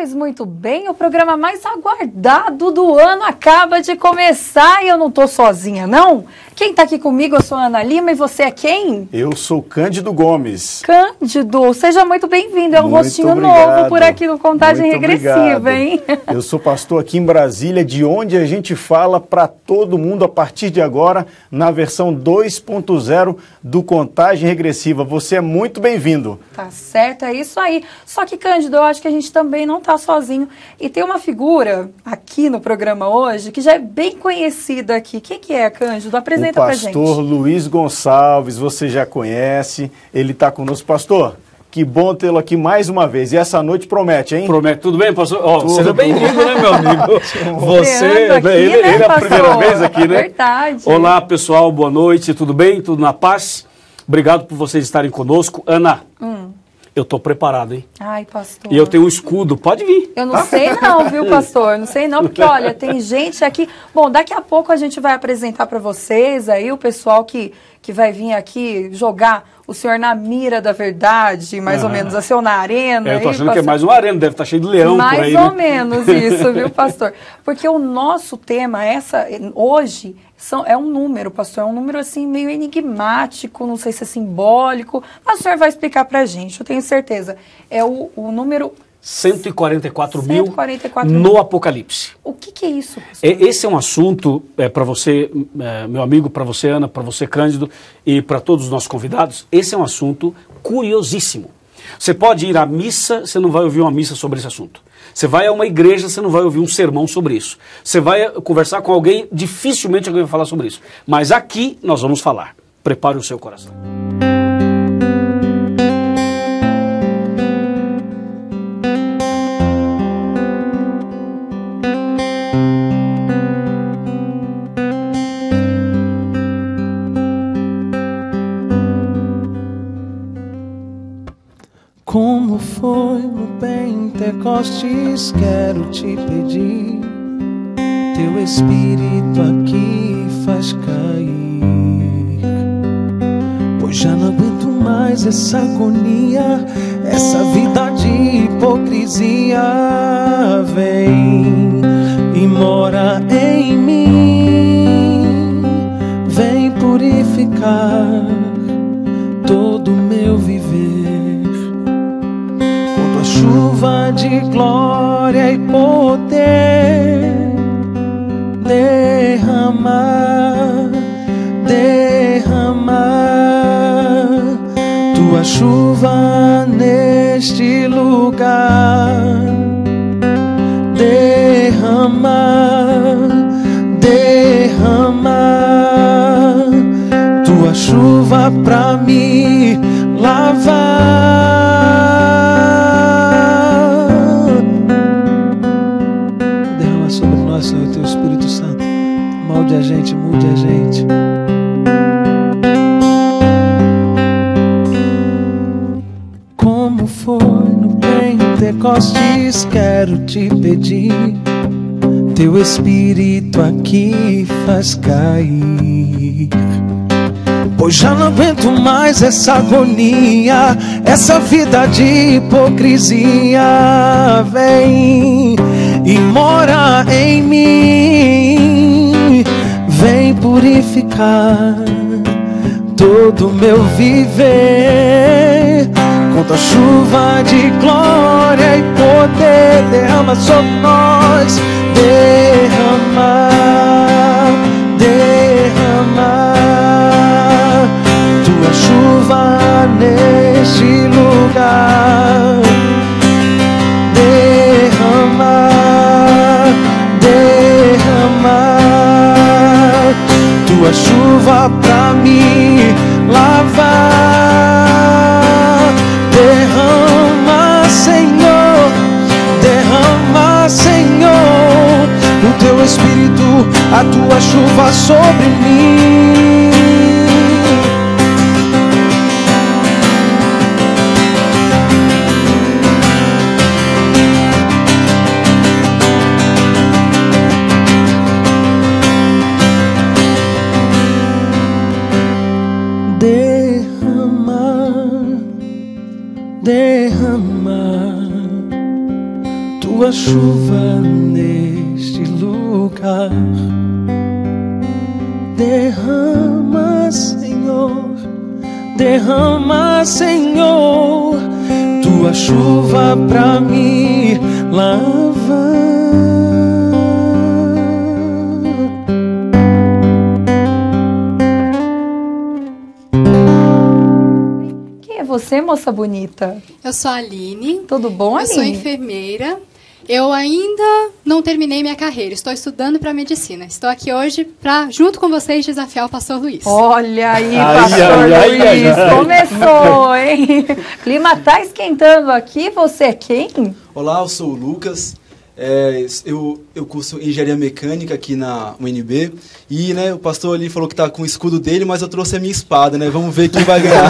Pois muito bem, o programa mais aguardado do ano acaba de começar e eu não tô sozinha, não. Quem tá aqui comigo, eu sou a Ana Lima e você é quem? Eu sou Cândido Gomes. Cândido, seja muito bem-vindo, é um rostinho novo por aqui no Contagem Regressiva, hein? Eu sou pastor aqui em Brasília, de onde a gente fala para todo mundo a partir de agora, na versão 2.0 do Contagem Regressiva. Você é muito bem-vindo. Tá certo, é isso aí. Só que, Cândido, eu acho que a gente também não tá sozinho. E tem uma figura aqui no programa hoje que já é bem conhecida aqui. Quem que é, Cândido? Apresenta pra gente. O pastor Luiz Gonçalves, você já conhece, ele está conosco. Pastor, que bom tê-lo aqui mais uma vez. E essa noite promete, hein? Promete. Tudo bem, pastor? Seja bem-vindo, né, meu amigo? Você, aqui, ele é a primeira vez aqui, né? Verdade. Olá, pessoal, boa noite, tudo bem? Tudo na paz? Obrigado por vocês estarem conosco. Ana, eu estou preparado, hein? Ai, pastor. E eu tenho um escudo, pode vir. Eu não sei não, viu, pastor? Não sei não, porque, olha, tem gente aqui... Bom, daqui a pouco a gente vai apresentar para vocês aí o pessoal que vai vir aqui jogar o senhor na mira da verdade, mais ou menos, assim, ou na arena. Eu tô achando aí, que é mais uma arena, deve estar cheio de leão por aí, mais ou menos isso, viu, pastor? Porque o nosso tema, hoje... É um número, pastor, é um número assim meio enigmático, não sei se é simbólico, mas o senhor vai explicar pra gente, eu tenho certeza. É o número 144 mil no Apocalipse. O que é isso, pastor? Esse é um assunto para você, meu amigo, para você, Ana, para você, Cândido, e para todos os nossos convidados. Esse é um assunto curiosíssimo. Você pode ir à missa, você não vai ouvir uma missa sobre esse assunto. Você vai a uma igreja, você não vai ouvir um sermão sobre isso. Você vai conversar com alguém, dificilmente alguém vai falar sobre isso. Mas aqui nós vamos falar. Prepare o seu coração. Como foi no Pentecostes, quero te pedir, teu Espírito aqui faz cair, pois já não aguento mais essa agonia, essa vida de hipocrisia. Vem e mora em mim, vem purificar todo o meu viver. Chuva de glória e poder, derramar, derramar tua chuva neste lugar, derramar, derramar tua chuva pra me lavar. Senhor, teu Espírito Santo, molde a gente, mude a gente. Como foi no Pentecostes, quero te pedir, teu Espírito aqui faz cair, pois já não aguento mais essa agonia, essa vida de hipocrisia. Vem e mora em mim, vem purificar todo o meu viver. Com tua chuva de glória e poder, derrama sobre nós, derramar, derramar tua chuva neste lugar, derramar, derramar tua chuva pra me lavar. Derrama, Senhor, derrama, Senhor, o teu Espírito, a tua chuva sobre mim. tua chuva neste lugar. Derrama, Senhor, derrama, Senhor, tua chuva pra me lavar. Quem é você, moça bonita? Eu sou a Aline. Tudo bom, Aline? Eu sou enfermeira. Eu ainda não terminei minha carreira. Estou estudando para medicina. Estou aqui hoje para, junto com vocês, desafiar o pastor Luiz. Olha aí, pastor Luiz. Começou, hein? O clima tá esquentando aqui. Você é quem? Olá, eu sou o Lucas. Eu curso Engenharia Mecânica aqui na UNB. E, né, o pastor ali falou que tá com o escudo dele, mas eu trouxe a minha espada, né? Vamos ver quem vai ganhar.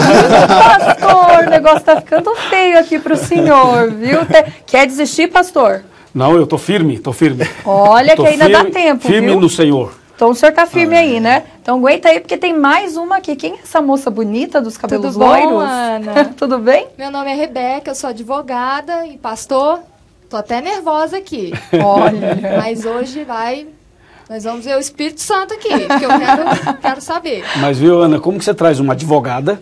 Pastor, o negócio tá ficando feio aqui pro senhor, viu? Quer desistir, pastor? Não, eu tô firme, tô firme. Olha, Tô que ainda firme, dá tempo, firme viu? no Senhor. Então o senhor tá firme aí, né? Então aguenta aí, porque tem mais uma aqui. Quem é essa moça bonita dos cabelos Tudo bom, loiros? Ana? Tudo bem? Meu nome é Rebeca, eu sou advogada e pastor. Tô até nervosa aqui. Olha. Mas hoje nós vamos ver o Espírito Santo aqui, porque eu quero saber. Mas viu, Ana, como que você traz uma advogada,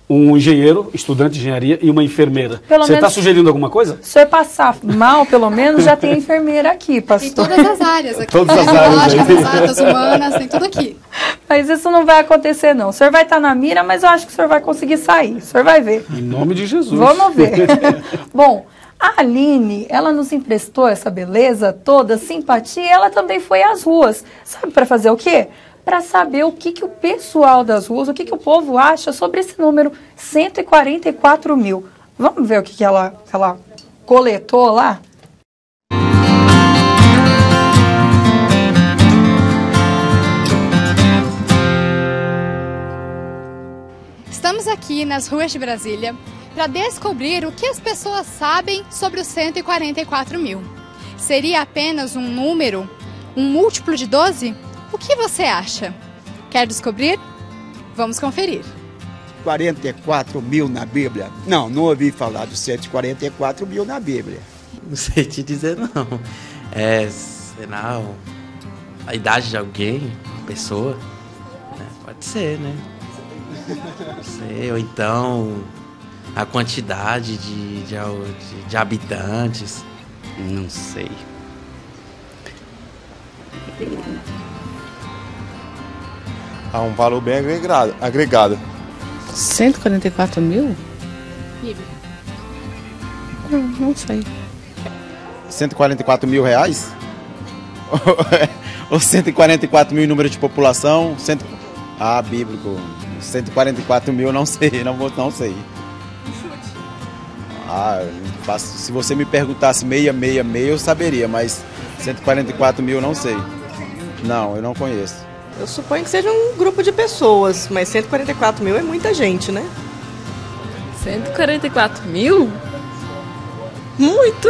um engenheiro, estudante de engenharia e uma enfermeira? Pelo Você está menos- sugerindo alguma coisa? Se eu passar mal, pelo menos, já tem enfermeira aqui, Tem pastor. todas as áreas aqui. Todas as áreas aí. Biológicas, exatas, humanas, tem tudo aqui. Mas isso não vai acontecer, não. O senhor vai estar na mira, mas eu acho que o senhor vai conseguir sair. O senhor vai ver. Em nome de Jesus. Vamos ver. Bom, a Aline, ela nos emprestou essa beleza toda, simpatia, e ela também foi às ruas. Sabe para fazer o quê? Para saber o que o pessoal das ruas, o que o povo acha sobre esse número 144 mil. Vamos ver o que ela coletou lá? Estamos aqui nas ruas de Brasília para descobrir o que as pessoas sabem sobre os 144 mil. Seria apenas um número, um múltiplo de 12? O que você acha? Quer descobrir? Vamos conferir. 44 mil na Bíblia? Não ouvi falar dos 144 mil na Bíblia. Não sei te dizer, não. Sei lá, a idade de alguém, pessoa, né? Pode ser, né? Não sei, ou então a quantidade de habitantes. Não sei. Há um valor bem agregado. 144 mil? Não sei. 144 mil reais? Ou 144 mil número de população? Bíblico. 144 mil, não sei, não sei. Se você me perguntasse 666, eu saberia, mas 144 mil, não sei. Não, eu não conheço. Eu suponho que seja um grupo de pessoas, mas 144 mil é muita gente, né? 144 mil? Muito!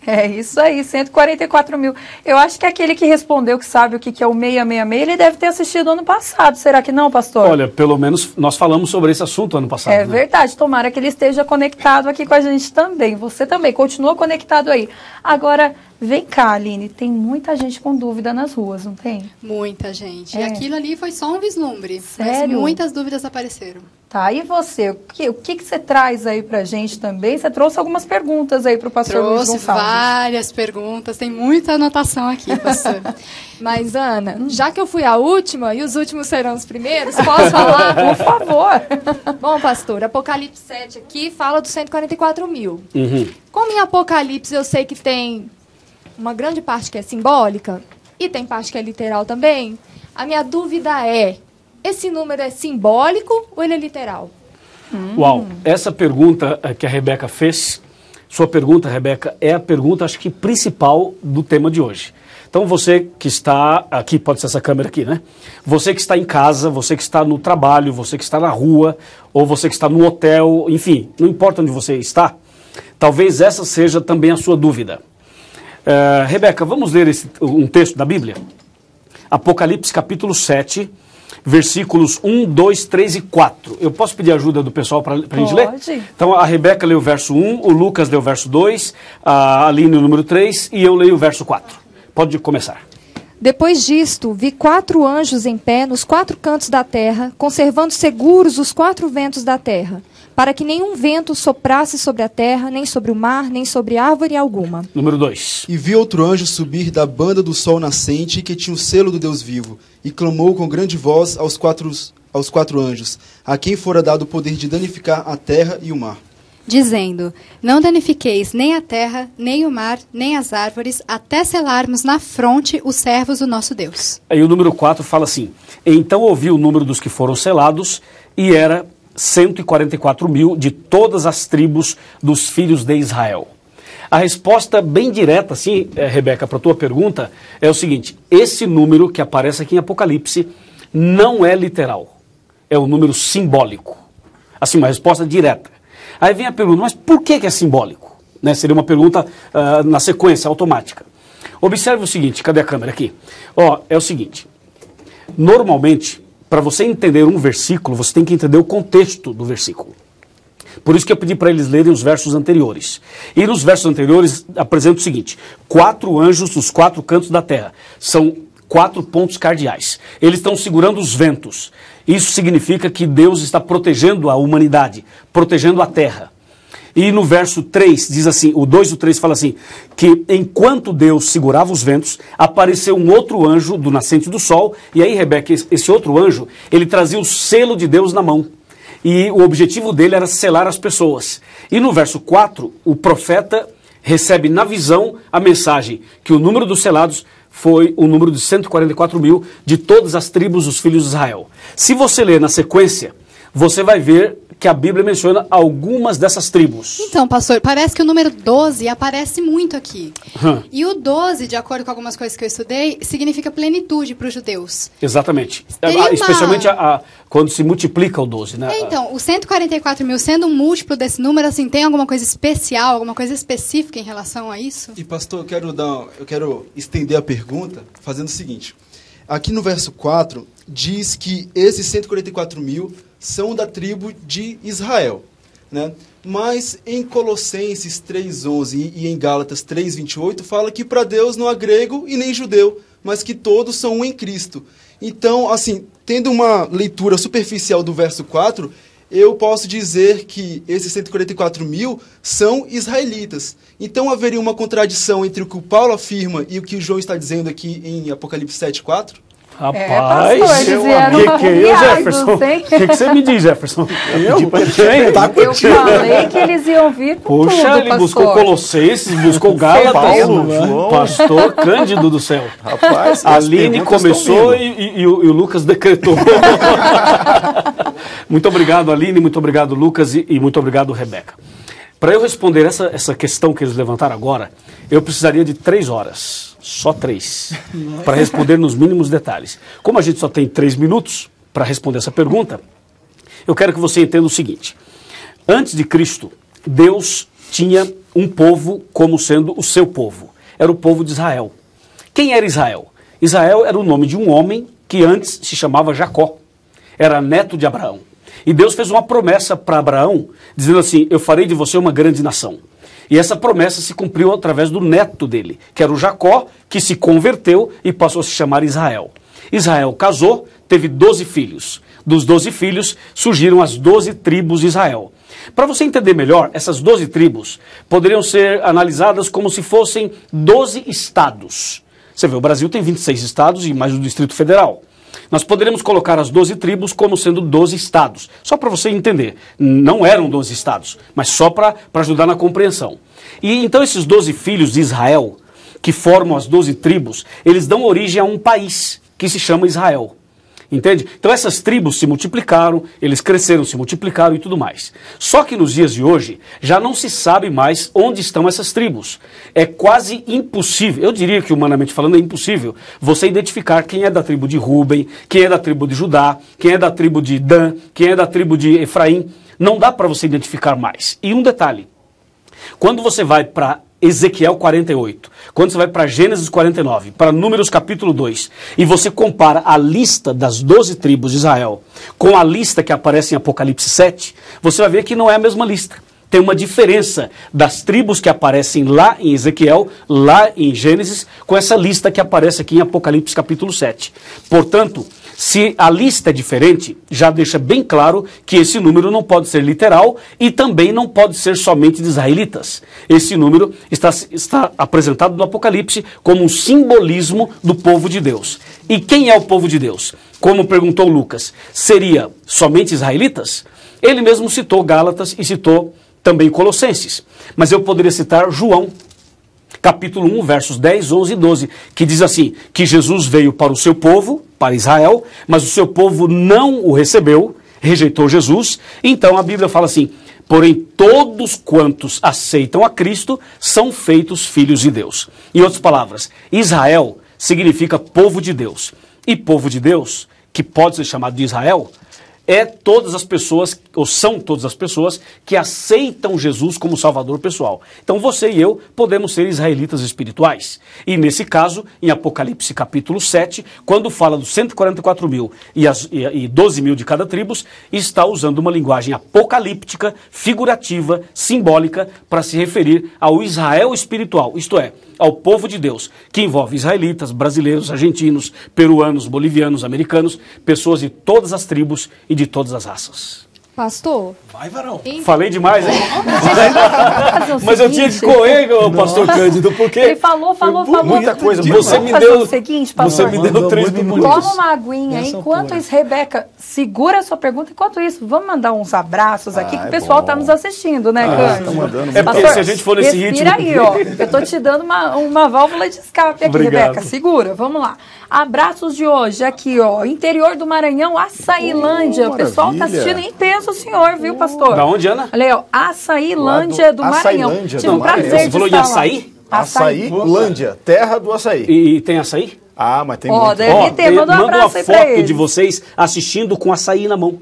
É isso aí, 144 mil. Eu acho que aquele que respondeu que sabe o que é o 666, ele deve ter assistido ano passado. Será que não, pastor? Olha, pelo menos nós falamos sobre esse assunto ano passado. É verdade, tomara que ele esteja conectado aqui com a gente também. Você também, continua conectado aí. Agora, vem cá, Aline, tem muita gente com dúvida nas ruas, não tem? Muita gente. É. E aquilo ali foi só um vislumbre. Sério? Mas muitas dúvidas apareceram. Tá, e você? O que você traz aí pra gente também? Você trouxe algumas perguntas aí pro pastor Luiz Trouxe Gonçalves. várias perguntas, tem muita anotação aqui, pastor. Mas, Ana, já que eu fui a última e os últimos serão os primeiros, posso falar? Por favor. Bom, pastor, Apocalipse 7 aqui fala dos 144 mil. Uhum. Como em Apocalipse eu sei que tem uma grande parte que é simbólica e tem parte que é literal também, a minha dúvida é, esse número é simbólico ou ele é literal? Uau, essa pergunta que a Rebeca fez, sua pergunta, Rebeca, é a pergunta, acho que, principal do tema de hoje. Então, você que está aqui, pode ser essa câmera aqui, né? Você que está em casa, você que está no trabalho, você que está na rua, ou você que está no hotel, enfim, não importa onde você está, talvez essa seja também a sua dúvida. Rebeca, vamos ler um texto da Bíblia? Apocalipse capítulo 7, versículos 1, 2, 3 e 4. Eu posso pedir ajuda do pessoal para a gente ler? Pode. Então a Rebeca leu o verso 1, o Lucas leu o verso 2, a Aline o número 3 e eu leio o verso 4. Pode começar. Depois disto, vi 4 anjos em pé nos 4 cantos da terra, conservando seguros os 4 ventos da terra, para que nenhum vento soprasse sobre a terra, nem sobre o mar, nem sobre árvore alguma. Número 2. E vi outro anjo subir da banda do sol nascente, que tinha o selo do Deus vivo, e clamou com grande voz aos quatro anjos, a quem fora dado o poder de danificar a terra e o mar, dizendo: não danifiqueis nem a terra, nem o mar, nem as árvores, até selarmos na fronte os servos do nosso Deus. Aí o número 4 fala assim: então ouvi o número dos que foram selados, e era 144 mil de todas as tribos dos filhos de Israel. A resposta bem direta, assim, Rebeca, para a tua pergunta, é o seguinte: esse número que aparece aqui em Apocalipse não é literal, é um número simbólico. Assim, uma resposta direta. Aí vem a pergunta: mas por que é simbólico? Né? Seria uma pergunta na sequência, automática. Observe o seguinte, cadê a câmera aqui? É o seguinte, normalmente, para você entender um versículo, você tem que entender o contexto do versículo. Por isso que eu pedi para eles lerem os versos anteriores. E nos versos anteriores apresenta o seguinte: 4 anjos dos 4 cantos da terra. São 4 pontos cardeais. Eles estão segurando os ventos. Isso significa que Deus está protegendo a humanidade, protegendo a terra. E no verso 3 diz assim, o 2 e o 3 fala assim, que enquanto Deus segurava os ventos, apareceu um outro anjo do nascente do sol, e aí, Rebeca, esse outro anjo, ele trazia o selo de Deus na mão. E o objetivo dele era selar as pessoas. E no verso 4, o profeta recebe na visão a mensagem que o número dos selados foi o número de 144 mil de todas as tribos dos filhos de Israel. Se você ler na sequência, você vai ver que a Bíblia menciona algumas dessas tribos. Então, pastor, parece que o número 12 aparece muito aqui. E o 12, de acordo com algumas coisas que eu estudei, significa plenitude para os judeus. Exatamente. Especialmente quando se multiplica o 12, né? Então, o 144 mil sendo um múltiplo desse número, assim, tem alguma coisa especial, alguma coisa específica em relação a isso? E pastor, eu quero estender a pergunta fazendo o seguinte. Aqui no verso 4, diz que esses 144 mil são da tribo de Israel, né? Mas em Colossenses 3,11 e em Gálatas 3,28 fala que para Deus não há grego e nem judeu, mas que todos são um em Cristo. Então, assim, tendo uma leitura superficial do verso 4, eu posso dizer que esses 144 mil são israelitas. Então haveria uma contradição entre o que o Paulo afirma e o que o João está dizendo aqui em Apocalipse 7,4? Rapaz, que é, Jefferson? O que você me diz, Jefferson? Eu falei que eles iam vir com tudo, ele pastor. buscou Colossenses, buscou Gálatas, pastor Cândido do céu. Rapaz, a Aline começou e o Lucas decretou. Muito obrigado, Aline, muito obrigado, Lucas, e muito obrigado, Rebeca. Para eu responder essa questão que eles levantaram agora, eu precisaria de 3 horas, só 3, para responder nos mínimos detalhes. Como a gente só tem 3 minutos para responder essa pergunta, eu quero que você entenda o seguinte. Antes de Cristo, Deus tinha um povo como sendo o seu povo. Era o povo de Israel. Quem era Israel? Israel era o nome de um homem que antes se chamava Jacó. Era neto de Abraão. E Deus fez uma promessa para Abraão, dizendo assim: eu farei de você uma grande nação. E essa promessa se cumpriu através do neto dele, que era o Jacó, que se converteu e passou a se chamar Israel. Israel casou, teve 12 filhos. Dos 12 filhos surgiram as 12 tribos de Israel. Para você entender melhor, essas 12 tribos poderiam ser analisadas como se fossem 12 estados. Você vê, o Brasil tem 26 estados e mais o Distrito Federal. Nós poderíamos colocar as 12 tribos como sendo 12 estados. Só para você entender. Não eram 12 estados, mas só para ajudar na compreensão. E então esses 12 filhos de Israel, que formam as 12 tribos, eles dão origem a um país que se chama Israel. Entende? Então essas tribos se multiplicaram, eles cresceram, se multiplicaram e tudo mais. Só que nos dias de hoje, já não se sabe mais onde estão essas tribos. É quase impossível, eu diria que humanamente falando é impossível, você identificar quem é da tribo de Rúben, quem é da tribo de Judá, quem é da tribo de Dan, quem é da tribo de Efraim. Não dá para você identificar mais. E um detalhe, quando você vai para Ezequiel 48, quando você vai para Gênesis 49, para Números capítulo 2, e você compara a lista das 12 tribos de Israel com a lista que aparece em Apocalipse 7, você vai ver que não é a mesma lista. Tem uma diferença das tribos que aparecem lá em Ezequiel, lá em Gênesis, com essa lista que aparece aqui em Apocalipse capítulo 7. Portanto, se a lista é diferente, já deixa bem claro que esse número não pode ser literal e também não pode ser somente de israelitas. Esse número está apresentado no Apocalipse como um simbolismo do povo de Deus. E quem é o povo de Deus? Como perguntou Lucas, seria somente israelitas? Ele mesmo citou Gálatas e citou também Colossenses. Mas eu poderia citar João, capítulo 1, versos 10, 11 e 12, que diz assim, que Jesus veio para o seu povo, para Israel, mas o seu povo não o recebeu, rejeitou Jesus. Então a Bíblia fala assim, porém todos quantos aceitam a Cristo são feitos filhos de Deus. Em outras palavras, Israel significa povo de Deus. E povo de Deus, que pode ser chamado de Israel, é todas as pessoas, ou são todas as pessoas que aceitam Jesus como Salvador pessoal. Então você e eu podemos ser israelitas espirituais. E nesse caso, em Apocalipse capítulo 7, quando fala dos 144 mil e 12 mil de cada tribo, está usando uma linguagem apocalíptica, figurativa, simbólica, para se referir ao Israel espiritual, isto é, ao povo de Deus, que envolve israelitas, brasileiros, argentinos, peruanos, bolivianos, americanos, pessoas de todas as tribos e de todas as raças. Pastor. Vai, varão. Falei demais, hein? Mas eu tinha que correr, pastor Cândido, porque... Ele falou. Muita coisa. Você me deu o seguinte, pastor. Você me deu 3 minutos. Toma uma aguinha. Enquanto isso, Rebeca, segura a sua pergunta. Enquanto isso, vamos mandar uns abraços aqui, que o pessoal está nos assistindo, né, Cândido? É porque se a gente for nesse ritmo... Respira aí, ó. Eu tô te dando uma válvula de escape aqui, Obrigado. Rebeca. Segura, vamos lá. Abraços de hoje aqui, ó. Interior do Maranhão, Açailândia. O pessoal tá assistindo em peso, o senhor, viu, pastor? Da onde, Ana? Olha aí, ó. Açailândia do Maranhão. Tive um prazer Você falou em açaí? Açailândia, terra do açaí. E tem açaí? Ah, mas tem muito. Deve ter, manda um abraço aí pra foto eles. de vocês assistindo com açaí na mão.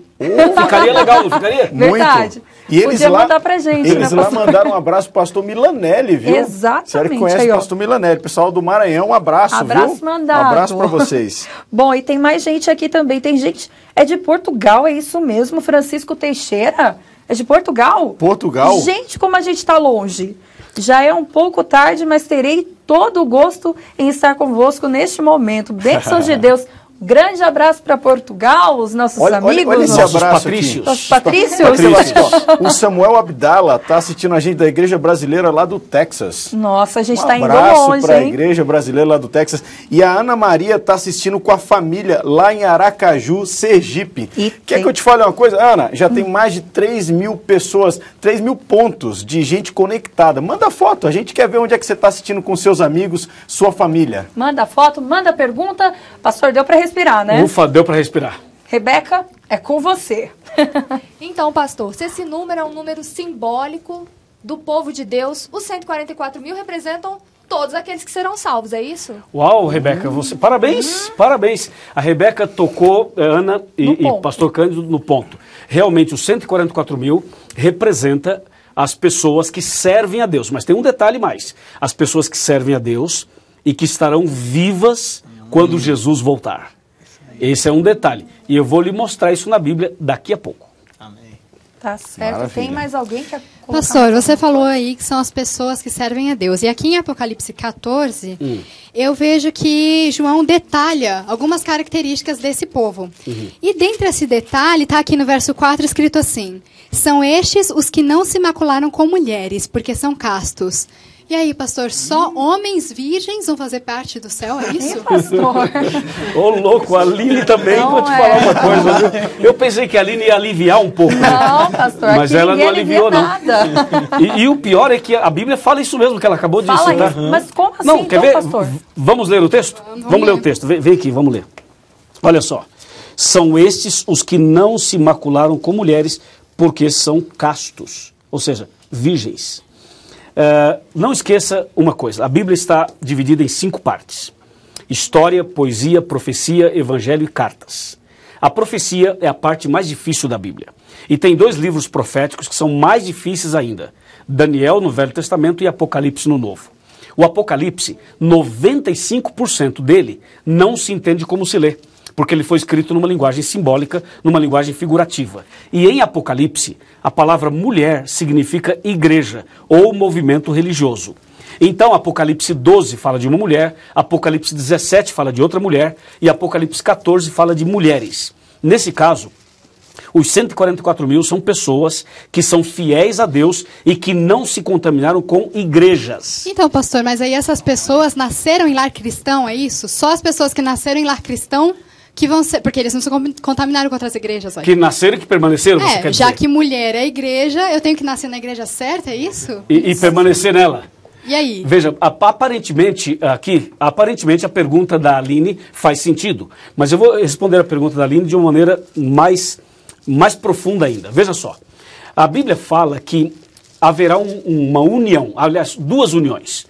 Ficaria legal, não ficaria? Verdade. E eles podia lá, mandar pra gente, eles né, lá pastor? mandaram um abraço pro pastor Milanelli, viu? Exatamente. Sério que conhece aí, o pastor Milanelli. Pessoal do Maranhão, um abraço, Abraço viu? mandado. Um abraço pra vocês. Bom, e tem mais gente aqui também. Tem gente... É de Portugal, é isso mesmo? Francisco Teixeira? É de Portugal? Portugal? Gente, como a gente está longe. Já é um pouco tarde, mas terei todo o gosto em estar convosco neste momento. Bênçãos de Deus. Grande abraço para Portugal, os nossos amigos. Olha esse nossos abraço patrícios. Os patrícios. O Samuel Abdala está assistindo a gente da Igreja Brasileira lá do Texas. Nossa, a gente está indo abraço longe, para a hein? Igreja Brasileira lá do Texas. E a Ana Maria está assistindo com a família lá em Aracaju, Sergipe. Quer que eu te fale uma coisa, Ana? Já tem mais de 3 mil pessoas, 3 mil pontos de gente conectada. Manda foto, a gente quer ver onde é que você está assistindo com seus amigos, sua família. Manda foto, manda pergunta. Pastor, deu para respirar, né? Ufa, deu para respirar. Rebeca, é com você. Então, pastor, se esse número é um número simbólico do povo de Deus, os 144 mil representam todos aqueles que serão salvos, é isso? Uau, Rebeca, você... Parabéns, parabéns. A Rebeca tocou, Ana e pastor Cândido, no ponto. Realmente, os 144 mil representa as pessoas que servem a Deus. Mas tem um detalhe mais. As pessoas que servem a Deus e que estarão vivas quando Jesus voltar. Esse é um detalhe. E eu vou lhe mostrar isso na Bíblia daqui a pouco. Tá certo. Maravilha. Tem mais alguém que quer colocar? Pastor, você falou aí que são as pessoas que servem a Deus. E aqui em Apocalipse 14, eu vejo que João detalha algumas características desse povo. E dentre esse detalhe, está aqui no verso 4 escrito assim: são estes os que não se macularam com mulheres, porque são castos. E aí, pastor, só homens virgens vão fazer parte do céu, é isso? Pastor. Ô, louco, a Aline também, Não vou te é. falar uma coisa, viu? Eu pensei que a Aline ia aliviar um pouco. Não, pastor, Mas aqui ela ninguém não aliviou, alivia não. nada. E o pior é que a Bíblia fala isso mesmo, que ela acabou de Fala citar. isso. Mas como assim, Não, então, quer ver? pastor? Vamos ler o texto? Vamos ler o texto. Vem aqui, vamos ler. Olha só. São estes os que não se macularam com mulheres, porque são castos, ou seja, virgens. Não esqueça uma coisa, a Bíblia está dividida em 5 partes: história, poesia, profecia, evangelho e cartas. A profecia é a parte mais difícil da Bíblia. E tem 2 livros proféticos que são mais difíceis ainda. Daniel no Velho Testamento e Apocalipse no Novo. O Apocalipse, 95% dele não se entende como se lê, porque ele foi escrito numa linguagem simbólica, numa linguagem figurativa. E em Apocalipse, a palavra mulher significa igreja ou movimento religioso. Então, Apocalipse 12 fala de uma mulher, Apocalipse 17 fala de outra mulher e Apocalipse 14 fala de mulheres. Nesse caso, os 144 mil são pessoas que são fiéis a Deus e que não se contaminaram com igrejas. Então, pastor, mas aí essas pessoas nasceram em lar cristão, é isso? Só as pessoas que nasceram em lar cristão que vão ser... Porque eles não se contaminaram com outras igrejas. Olha. Que nasceram e que permaneceram, você quer dizer? Já que mulher é igreja, eu tenho que nascer na igreja certa, é isso? E permanecer nela. E aí? Veja, aparentemente a pergunta da Aline faz sentido. Mas eu vou responder a pergunta da Aline de uma maneira mais profunda ainda. Veja só, a Bíblia fala que haverá uma união, aliás, 2 uniões.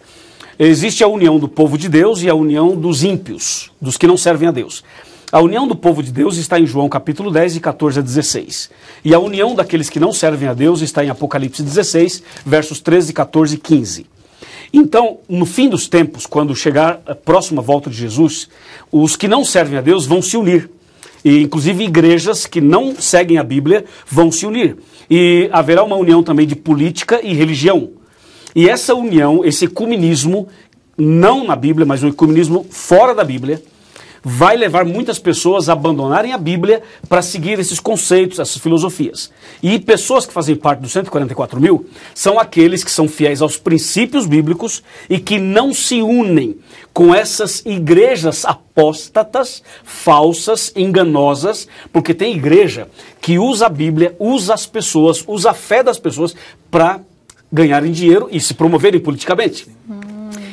Existe a união do povo de Deus e a união dos ímpios, dos que não servem a Deus. A união do povo de Deus está em João capítulo 10, de 14 a 16. E a união daqueles que não servem a Deus está em Apocalipse 16, versos 13, 14 e 15. Então, no fim dos tempos, quando chegar a próxima volta de Jesus, os que não servem a Deus vão se unir. E, inclusive, igrejas que não seguem a Bíblia vão se unir. E haverá uma união também de política e religião. E essa união, esse ecumenismo, não na Bíblia, mas um ecumenismo fora da Bíblia, vai levar muitas pessoas a abandonarem a Bíblia para seguir esses conceitos, essas filosofias. E pessoas que fazem parte dos 144 mil são aqueles que são fiéis aos princípios bíblicos e que não se unem com essas igrejas apóstatas, falsas, enganosas, porque tem igreja que usa a Bíblia, usa as pessoas, usa a fé das pessoas para ganharem dinheiro e se promoverem politicamente.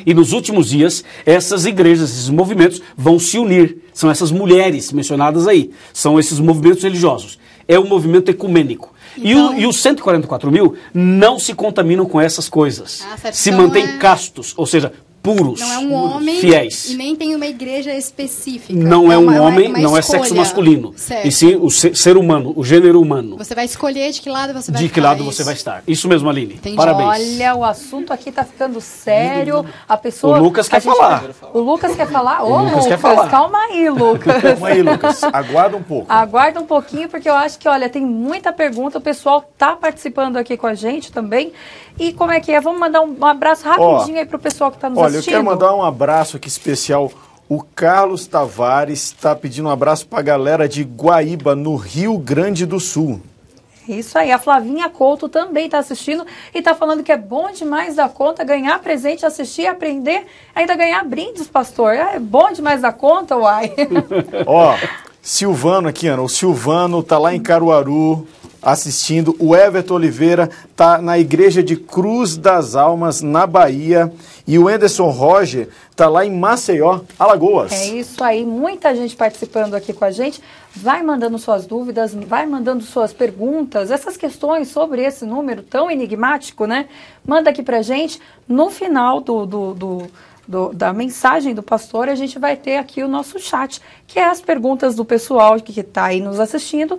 E nos últimos dias, essas igrejas, esses movimentos vão se unir. São essas mulheres mencionadas aí. São esses movimentos religiosos. É um movimento ecumênico. Então... E os 144 mil não se contaminam com essas coisas. Se mantêm castos, ou seja, puros, não é um homem fiéis. E nem tem uma igreja específica. Não é um homem, não é sexo masculino. Certo. E sim o ser humano, o gênero humano. Você vai escolher de que lado você vai estar. De que lado você vai estar. Isso mesmo, Aline. Entendi. Parabéns. Olha, o assunto aqui está ficando sério. A pessoa... O Lucas quer falar. O Lucas quer falar? Ô, Lucas quer falar. Calma aí, Lucas. Calma aí, Lucas. Aguarda um pouco. Aguarda um pouquinho, porque eu acho que, olha, tem muita pergunta. O pessoal está participando aqui com a gente também. E como é que é? Vamos mandar um abraço rapidinho aí para o pessoal que está nos assistindo. Olha, eu quero mandar um abraço aqui especial. O Carlos Tavares está pedindo um abraço para a galera de Guaíba, no Rio Grande do Sul. Isso aí. A Flavinha Couto também está assistindo e está falando que é bom demais da conta ganhar presente, assistir, aprender, ainda ganhar brindes, pastor. É bom demais da conta, uai. Ó, Silvano aqui, Ana. O Silvano está lá em Caruaru assistindo. O Everton Oliveira está na Igreja de Cruz das Almas, na Bahia. E o Anderson Roger está lá em Maceió, Alagoas. É isso aí, muita gente participando aqui com a gente. Vai mandando suas dúvidas, vai mandando suas perguntas, essas questões sobre esse número tão enigmático, né? Manda aqui pra gente. No final da mensagem do pastor, a gente vai ter aqui o nosso chat, que é as perguntas do pessoal que está aí nos assistindo,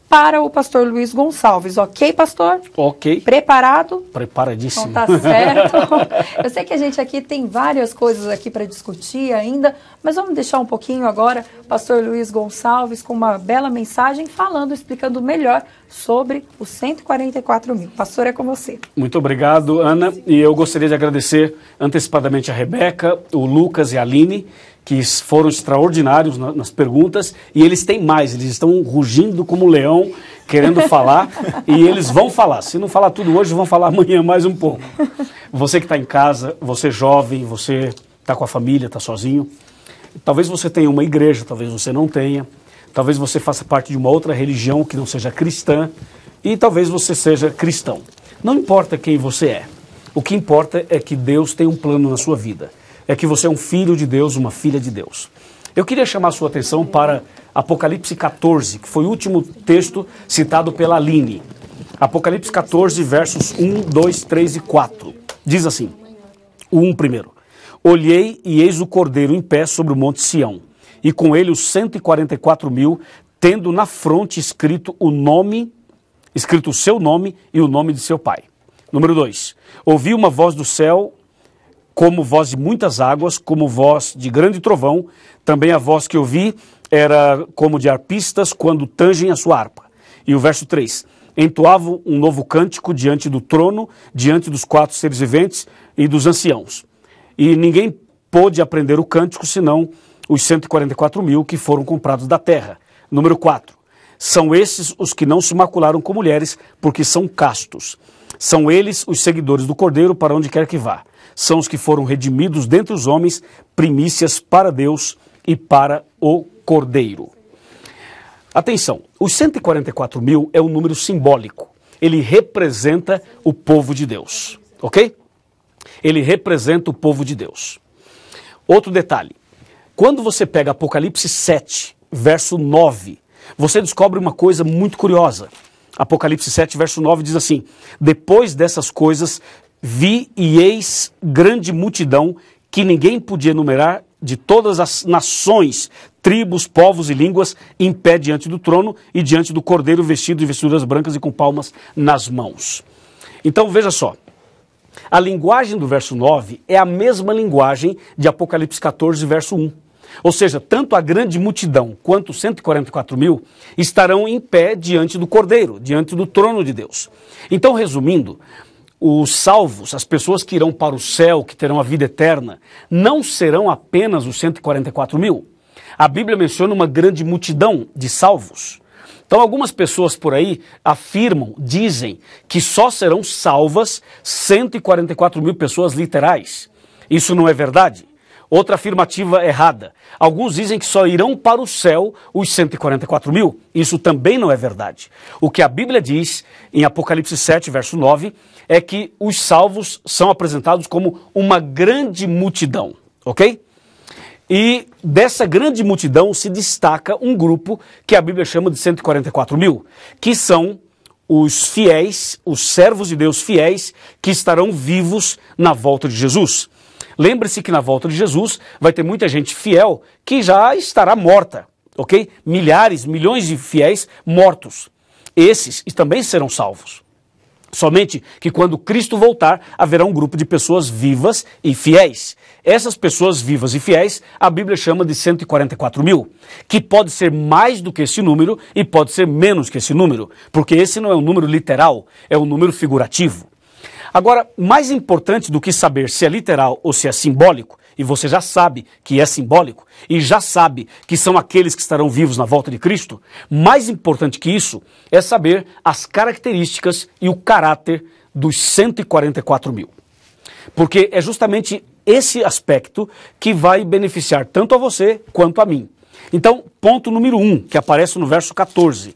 para o pastor Luiz Gonçalves. Ok, pastor? Ok. Preparado? Preparadíssimo. Então tá certo. Eu sei que a gente aqui tem várias coisas aqui para discutir ainda, mas vamos deixar um pouquinho agora o pastor Luiz Gonçalves com uma bela mensagem falando, explicando melhor sobre os 144 mil. Pastor, é com você. Muito obrigado, Ana. E eu gostaria de agradecer antecipadamente a Rebeca, o Lucas e a Aline, que foram extraordinários nas perguntas, e eles têm mais, eles estão rugindo como leão, querendo falar, e eles vão falar. Se não falar tudo hoje, vão falar amanhã mais um pouco. Você que está em casa, você jovem, você está com a família, está sozinho, talvez você tenha uma igreja, talvez você não tenha, talvez você faça parte de uma outra religião que não seja cristã, e talvez você seja cristão. Não importa quem você é, o que importa é que Deus tem um plano na sua vida. É que você é um filho de Deus, uma filha de Deus. Eu queria chamar a sua atenção para Apocalipse 14, que foi o último texto citado pela Aline. Apocalipse 14, versos 1, 2, 3 e 4. Diz assim, o 1 primeiro. Olhei e eis o Cordeiro em pé sobre o monte Sião, e com ele os 144 mil, tendo na fronte escrito o nome escrito o seu nome e o nome de seu pai. Número 2, ouvi uma voz do céu, como voz de muitas águas, como voz de grande trovão. Também a voz que ouvi era como de arpistas quando tangem a sua harpa. E o verso 3, entoavam um novo cântico diante do trono, diante dos 4 seres viventes e dos anciãos. E ninguém pôde aprender o cântico, senão os 144.000 que foram comprados da terra. Número 4, são esses os que não se macularam com mulheres, porque são castos. São eles os seguidores do Cordeiro para onde quer que vá. São os que foram redimidos dentre os homens, primícias para Deus e para o Cordeiro. Atenção, os 144.000 é um número simbólico. Ele representa o povo de Deus, ok? Ele representa o povo de Deus. Outro detalhe, quando você pega Apocalipse 7, verso 9, você descobre uma coisa muito curiosa. Apocalipse 7, verso 9 diz assim, depois dessas coisas, vi e eis grande multidão que ninguém podia enumerar, de todas as nações, tribos, povos e línguas, em pé diante do trono e diante do Cordeiro, vestido de vestiduras brancas e com palmas nas mãos. Então veja só, a linguagem do verso 9 é a mesma linguagem de Apocalipse 14, verso 1. Ou seja, tanto a grande multidão quanto os 144.000 estarão em pé diante do Cordeiro, diante do trono de Deus. Então, resumindo, os salvos, as pessoas que irão para o céu, que terão a vida eterna, não serão apenas os 144.000. A Bíblia menciona uma grande multidão de salvos. Então, algumas pessoas por aí afirmam, dizem, que só serão salvas 144.000 pessoas literais. Isso não é verdade. Outra afirmativa errada. Alguns dizem que só irão para o céu os 144.000. Isso também não é verdade. O que a Bíblia diz em Apocalipse 7, verso 9, é que os salvos são apresentados como uma grande multidão, ok? E dessa grande multidão se destaca um grupo que a Bíblia chama de 144.000, que são os fiéis, os servos de Deus fiéis, que estarão vivos na volta de Jesus. Lembre-se que na volta de Jesus vai ter muita gente fiel que já estará morta, ok? Milhares, milhões de fiéis mortos. Esses também serão salvos. Somente que quando Cristo voltar, haverá um grupo de pessoas vivas e fiéis. Essas pessoas vivas e fiéis, a Bíblia chama de 144.000, que pode ser mais do que esse número e pode ser menos que esse número, porque esse não é um número literal, é um número figurativo. Agora, mais importante do que saber se é literal ou se é simbólico, e você já sabe que é simbólico, e já sabe que são aqueles que estarão vivos na volta de Cristo, mais importante que isso é saber as características e o caráter dos 144.000. Porque é justamente esse aspecto que vai beneficiar tanto a você quanto a mim. Então, ponto número 1, que aparece no verso 14.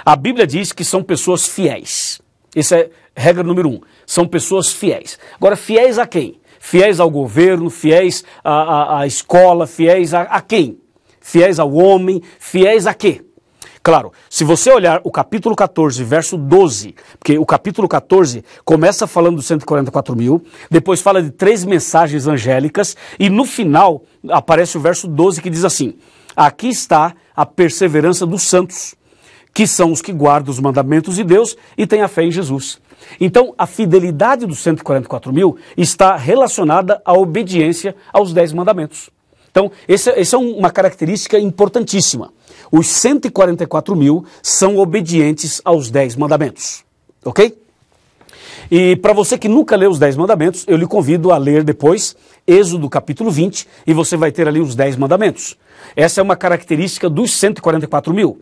A Bíblia diz que são pessoas fiéis. Essa é regra número 1. São pessoas fiéis. Agora, fiéis a quem? Fiéis ao governo, fiéis à escola, fiéis a quem? Fiéis ao homem, fiéis a quê? Claro, se você olhar o capítulo 14, verso 12, porque o capítulo 14 começa falando dos 144.000, depois fala de 3 mensagens angélicas, e no final aparece o verso 12 que diz assim, aqui está a perseverança dos santos, que são os que guardam os mandamentos de Deus e têm a fé em Jesus. Então, a fidelidade dos 144.000 está relacionada à obediência aos 10 mandamentos. Então, essa é uma característica importantíssima. Os 144.000 são obedientes aos 10 mandamentos, ok? E para você que nunca leu os 10 mandamentos, eu lhe convido a ler depois Êxodo capítulo 20, e você vai ter ali os 10 mandamentos. Essa é uma característica dos 144.000.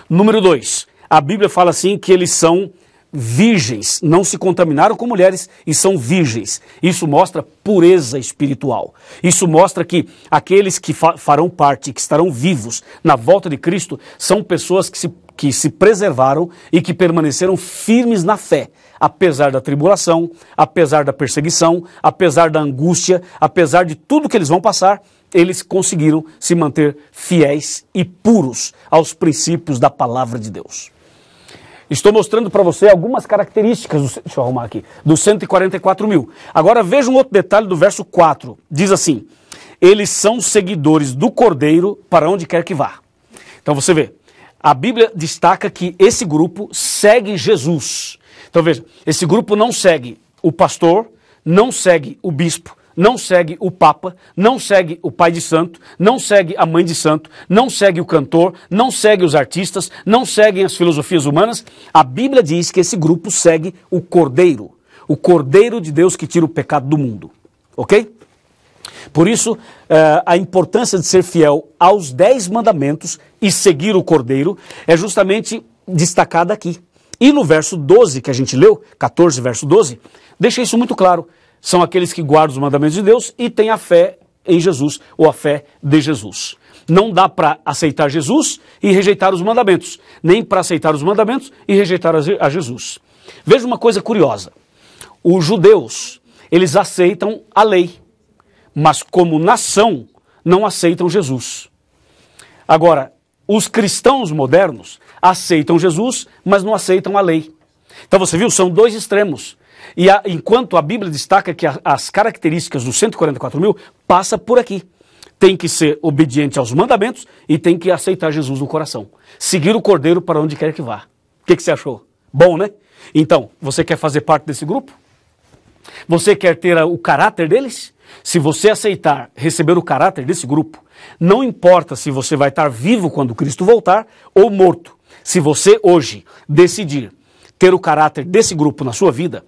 Número 2, a Bíblia fala assim que eles são virgens, não se contaminaram com mulheres e são virgens. Isso mostra pureza espiritual. Isso mostra que aqueles que farão parte, que estarão vivos na volta de Cristo, são pessoas que se preservaram e que permaneceram firmes na fé, apesar da tribulação, apesar da perseguição, apesar da angústia, apesar de tudo que eles vão passar, eles conseguiram se manter fiéis e puros aos princípios da palavra de Deus. Estou mostrando para você algumas características, deixa eu arrumar aqui, dos 144.000. Agora veja um outro detalhe do verso 4. Diz assim, eles são seguidores do Cordeiro para onde quer que vá. Então você vê, a Bíblia destaca que esse grupo segue Jesus. Então veja, esse grupo não segue o pastor, não segue o bispo, não segue o papa, não segue o pai de santo, não segue a mãe de santo, não segue o cantor, não segue os artistas, não seguem as filosofias humanas. A Bíblia diz que esse grupo segue o Cordeiro de Deus que tira o pecado do mundo. Ok? Por isso, a importância de ser fiel aos 10 mandamentos e seguir o Cordeiro é justamente destacada aqui. E no verso 12 que a gente leu, 14, verso 12, deixa isso muito claro. São aqueles que guardam os mandamentos de Deus e têm a fé em Jesus, ou a fé de Jesus. Não dá para aceitar Jesus e rejeitar os mandamentos, nem para aceitar os mandamentos e rejeitar a Jesus. Veja uma coisa curiosa. Os judeus, eles aceitam a lei, mas como nação não aceitam Jesus. Agora, os cristãos modernos aceitam Jesus, mas não aceitam a lei. Então você viu, são dois extremos. E enquanto a Bíblia destaca que as características dos 144 mil passa por aqui. Tem que ser obediente aos mandamentos e tem que aceitar Jesus no coração. Seguir o Cordeiro para onde quer que vá. O que você achou? Bom, né? Então, você quer fazer parte desse grupo? Você quer ter o caráter deles? Se você aceitar receber o caráter desse grupo, não importa se você vai estar vivo quando Cristo voltar ou morto. Se você hoje decidir ter o caráter desse grupo na sua vida,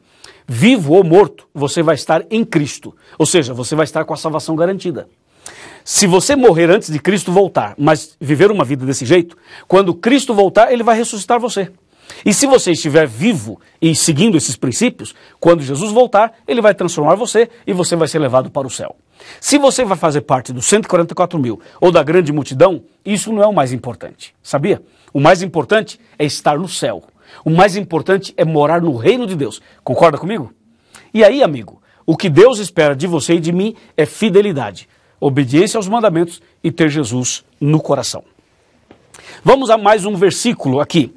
vivo ou morto, você vai estar em Cristo. Ou seja, você vai estar com a salvação garantida. Se você morrer antes de Cristo voltar, mas viver uma vida desse jeito, quando Cristo voltar, ele vai ressuscitar você. E se você estiver vivo e seguindo esses princípios, quando Jesus voltar, ele vai transformar você e você vai ser levado para o céu. Se você vai fazer parte dos 144 mil ou da grande multidão, isso não é o mais importante, sabia? O mais importante é estar no céu. O mais importante é morar no reino de Deus. Concorda comigo? E aí, amigo, o que Deus espera de você e de mim é fidelidade, obediência aos mandamentos e ter Jesus no coração. Vamos a mais um versículo aqui.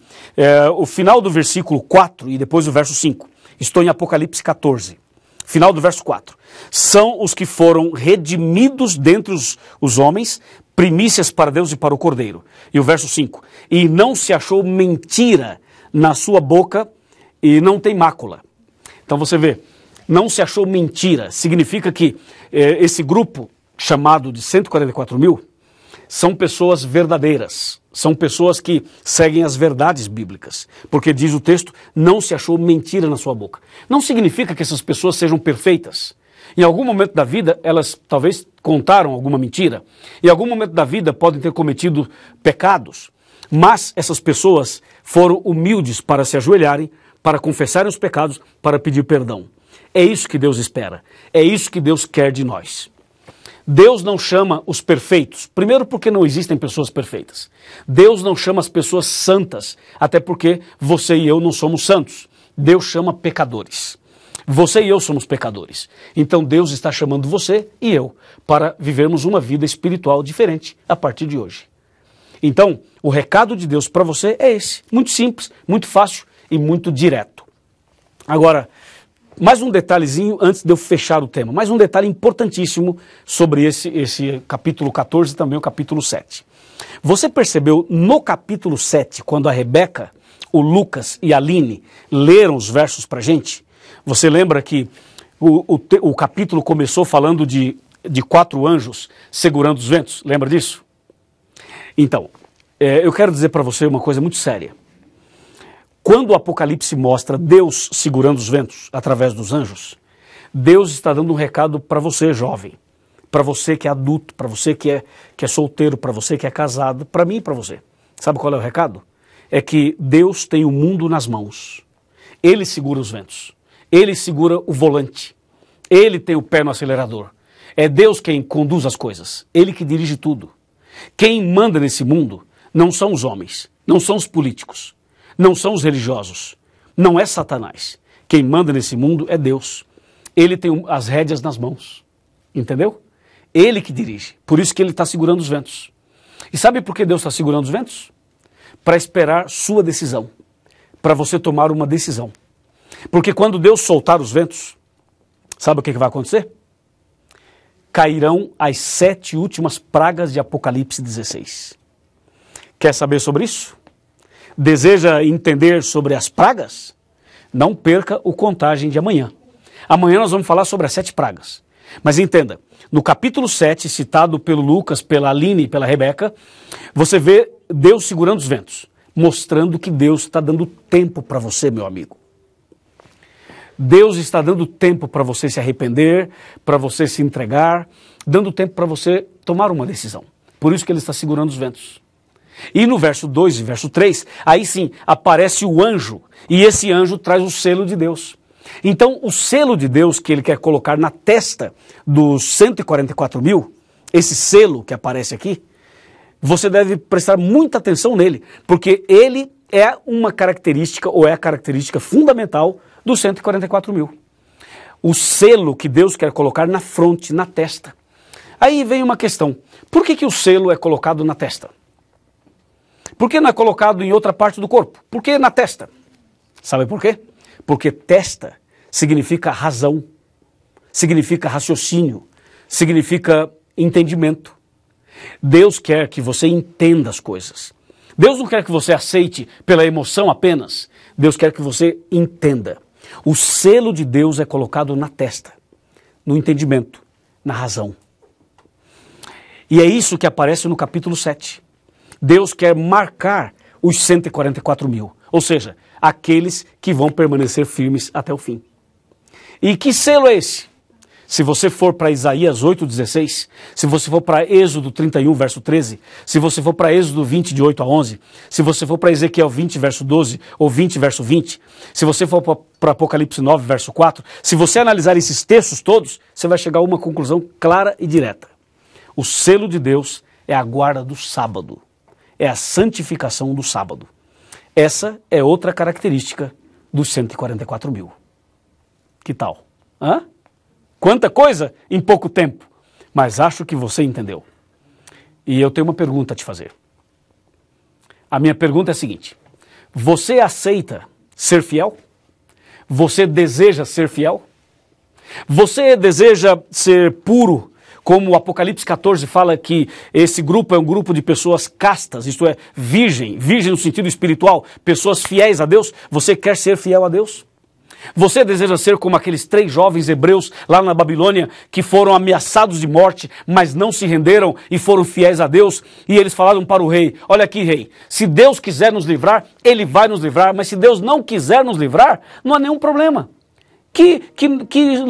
O final do versículo 4 e depois o verso 5. Estou em Apocalipse 14. Final do verso 4. São os que foram redimidos dentre os homens, primícias para Deus e para o Cordeiro. E o verso 5. E não se achou mentira na sua boca e não tem mácula. Então você vê, não se achou mentira. Significa que esse grupo chamado de 144 mil são pessoas verdadeiras. São pessoas que seguem as verdades bíblicas. Porque diz o texto, não se achou mentira na sua boca. Não significa que essas pessoas sejam perfeitas. Em algum momento da vida, elas talvez contaram alguma mentira. Em algum momento da vida, podem ter cometido pecados. Mas essas pessoas foram humildes para se ajoelharem, para confessarem os pecados, para pedir perdão. É isso que Deus espera. É isso que Deus quer de nós. Deus não chama os perfeitos, primeiro porque não existem pessoas perfeitas. Deus não chama as pessoas santas, até porque você e eu não somos santos. Deus chama pecadores. Você e eu somos pecadores. Então Deus está chamando você e eu para vivermos uma vida espiritual diferente a partir de hoje. Então, o recado de Deus para você é esse. Muito simples, muito fácil e muito direto. Agora, mais um detalhezinho antes de eu fechar o tema. Mais um detalhe importantíssimo sobre esse capítulo 14 e também o capítulo 7. Você percebeu no capítulo 7, quando a Rebeca, o Lucas e a Aline leram os versos para a gente? Você lembra que o capítulo começou falando de 4 anjos segurando os ventos? Lembra disso? Então, eu quero dizer para você uma coisa muito séria. Quando o Apocalipse mostra Deus segurando os ventos através dos anjos, Deus está dando um recado para você, jovem, para você que é adulto, para você que é solteiro, para você que é casado, para mim e para você. Sabe qual é o recado? É que Deus tem o mundo nas mãos. Ele segura os ventos. Ele segura o volante. Ele tem o pé no acelerador. É Deus quem conduz as coisas. Ele que dirige tudo. Quem manda nesse mundo não são os homens, não são os políticos. Não são os religiosos, não é Satanás. Quem manda nesse mundo é Deus. Ele tem as rédeas nas mãos, entendeu? Ele que dirige, por isso que ele está segurando os ventos. E sabe por que Deus está segurando os ventos? Para esperar sua decisão, para você tomar uma decisão. Porque quando Deus soltar os ventos, sabe o que vai acontecer? Cairão as 7 últimas pragas de Apocalipse 16. Quer saber sobre isso? Deseja entender sobre as pragas? Não perca o Contagem de amanhã. Amanhã nós vamos falar sobre as 7 pragas. Mas entenda, no capítulo 7, citado pelo Lucas, pela Aline e pela Rebeca, você vê Deus segurando os ventos, mostrando que Deus está dando tempo para você, meu amigo. Deus está dando tempo para você se arrepender, para você se entregar, dando tempo para você tomar uma decisão. Por isso que ele está segurando os ventos. E no verso 2 e verso 3, aí sim aparece o anjo, e esse anjo traz o selo de Deus. Então, o selo de Deus que ele quer colocar na testa dos 144 mil, esse selo que aparece aqui, você deve prestar muita atenção nele, porque ele é uma característica, ou é a característica fundamental dos 144 mil. O selo que Deus quer colocar na fronte, na testa. Aí vem uma questão, por que o selo é colocado na testa? Por que não é colocado em outra parte do corpo? Por que na testa? Sabe por quê? Porque testa significa razão, significa raciocínio, significa entendimento. Deus quer que você entenda as coisas. Deus não quer que você aceite pela emoção apenas. Deus quer que você entenda. O selo de Deus é colocado na testa, no entendimento, na razão. E é isso que aparece no capítulo 7. Deus quer marcar os 144 mil, ou seja, aqueles que vão permanecer firmes até o fim. E que selo é esse? Se você for para Isaías 8,16, se você for para Êxodo 31, verso 13, se você for para Êxodo 20, de 8 a 11, se você for para Ezequiel 20, verso 12, ou 20, verso 20, se você for para Apocalipse 9, verso 4, se você analisar esses textos todos, você vai chegar a uma conclusão clara e direta. O selo de Deus é a guarda do sábado, é a santificação do sábado. Essa é outra característica dos 144 mil. Que tal? Hã? Quanta coisa em pouco tempo, mas acho que você entendeu. E eu tenho uma pergunta a te fazer. A minha pergunta é a seguinte: você aceita ser fiel? Você deseja ser fiel? Você deseja ser puro, como o Apocalipse 14 fala que esse grupo é um grupo de pessoas castas, isto é, virgem no sentido espiritual, pessoas fiéis a Deus? Você quer ser fiel a Deus? Você deseja ser como aqueles 3 jovens hebreus lá na Babilônia que foram ameaçados de morte, mas não se renderam e foram fiéis a Deus? E eles falaram para o rei: olha aqui, rei, se Deus quiser nos livrar, ele vai nos livrar, mas se Deus não quiser nos livrar, não há nenhum problema. Que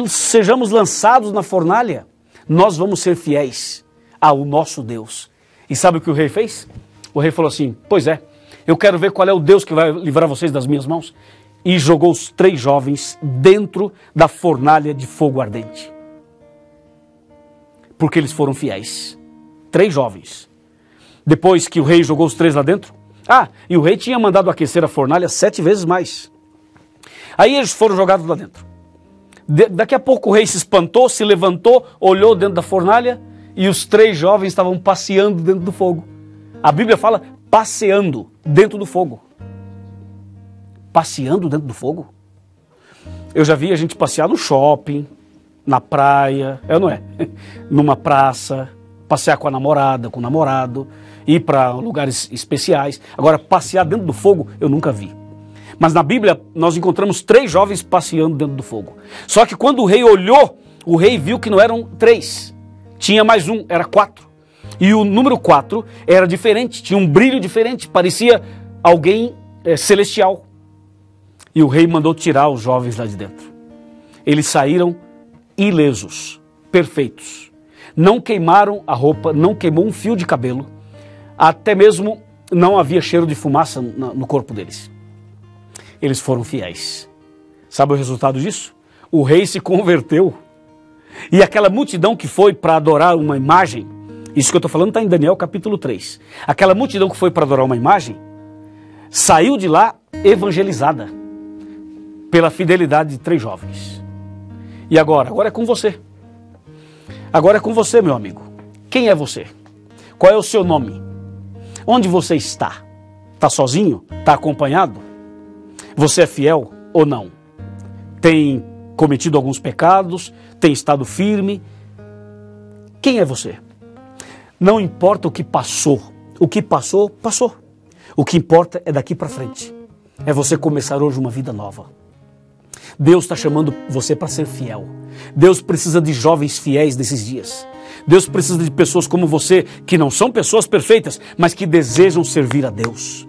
sejamos lançados na fornalha, nós vamos ser fiéis ao nosso Deus. E sabe o que o rei fez? O rei falou assim: pois é, eu quero ver qual é o Deus que vai livrar vocês das minhas mãos. E jogou os 3 jovens dentro da fornalha de fogo ardente. Porque eles foram fiéis. 3 jovens. Depois que o rei jogou os 3 lá dentro, e o rei tinha mandado aquecer a fornalha 7 vezes mais. Aí eles foram jogados lá dentro. Daqui a pouco o rei se espantou, se levantou, olhou dentro da fornalha e os 3 jovens estavam passeando dentro do fogo. A Bíblia fala passeando dentro do fogo. Passeando dentro do fogo? Eu já vi a gente passear no shopping, na praia, não é? Numa praça, passear com a namorada, com o namorado, ir para lugares especiais. Agora, passear dentro do fogo, eu nunca vi. Mas na Bíblia, nós encontramos 3 jovens passeando dentro do fogo. Só que quando o rei olhou, o rei viu que não eram 3. Tinha mais um, era 4. E o número 4 era diferente, tinha um brilho diferente, parecia alguém celestial. E o rei mandou tirar os jovens lá de dentro. Eles saíram ilesos, perfeitos. Não queimaram a roupa, não queimou um fio de cabelo. Até mesmo não havia cheiro de fumaça no corpo deles. Eles foram fiéis. Sabe o resultado disso? O rei se converteu. E aquela multidão que foi para adorar uma imagem, isso que eu estou falando está em Daniel capítulo 3. Aquela multidão que foi para adorar uma imagem, saiu de lá evangelizada pela fidelidade de 3 jovens. E agora? Agora é com você. Agora é com você, meu amigo. Quem é você? Qual é o seu nome? Onde você está? Está sozinho? Está acompanhado? Você é fiel ou não? Tem cometido alguns pecados? Tem estado firme? Quem é você? Não importa o que passou. O que passou, passou. O que importa é daqui para frente. É você começar hoje uma vida nova. Deus está chamando você para ser fiel. Deus precisa de jovens fiéis nesses dias. Deus precisa de pessoas como você, que não são pessoas perfeitas, mas que desejam servir a Deus.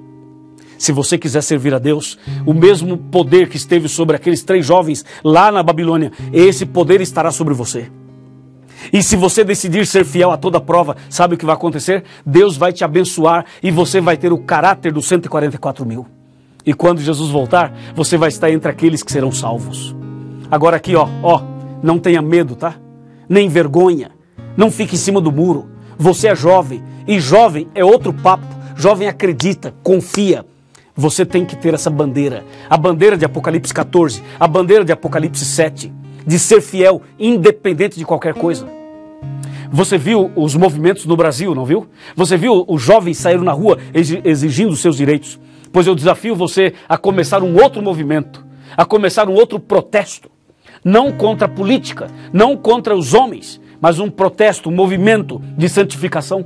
Se você quiser servir a Deus, o mesmo poder que esteve sobre aqueles 3 jovens lá na Babilônia, esse poder estará sobre você. E se você decidir ser fiel a toda prova, sabe o que vai acontecer? Deus vai te abençoar e você vai ter o caráter dos 144 mil. E quando Jesus voltar, você vai estar entre aqueles que serão salvos. Agora aqui, ó, não tenha medo, tá? Nem vergonha. Não fique em cima do muro. Você é jovem. E jovem é outro papo. Jovem acredita, confia. Você tem que ter essa bandeira. A bandeira de Apocalipse 14. A bandeira de Apocalipse 7. De ser fiel, independente de qualquer coisa. Você viu os movimentos no Brasil, não viu? Você viu os jovens saíram na rua exigindo os seus direitos. Pois eu desafio você a começar um outro movimento, a começar um outro protesto. Não contra a política, não contra os homens, mas um protesto, um movimento de santificação.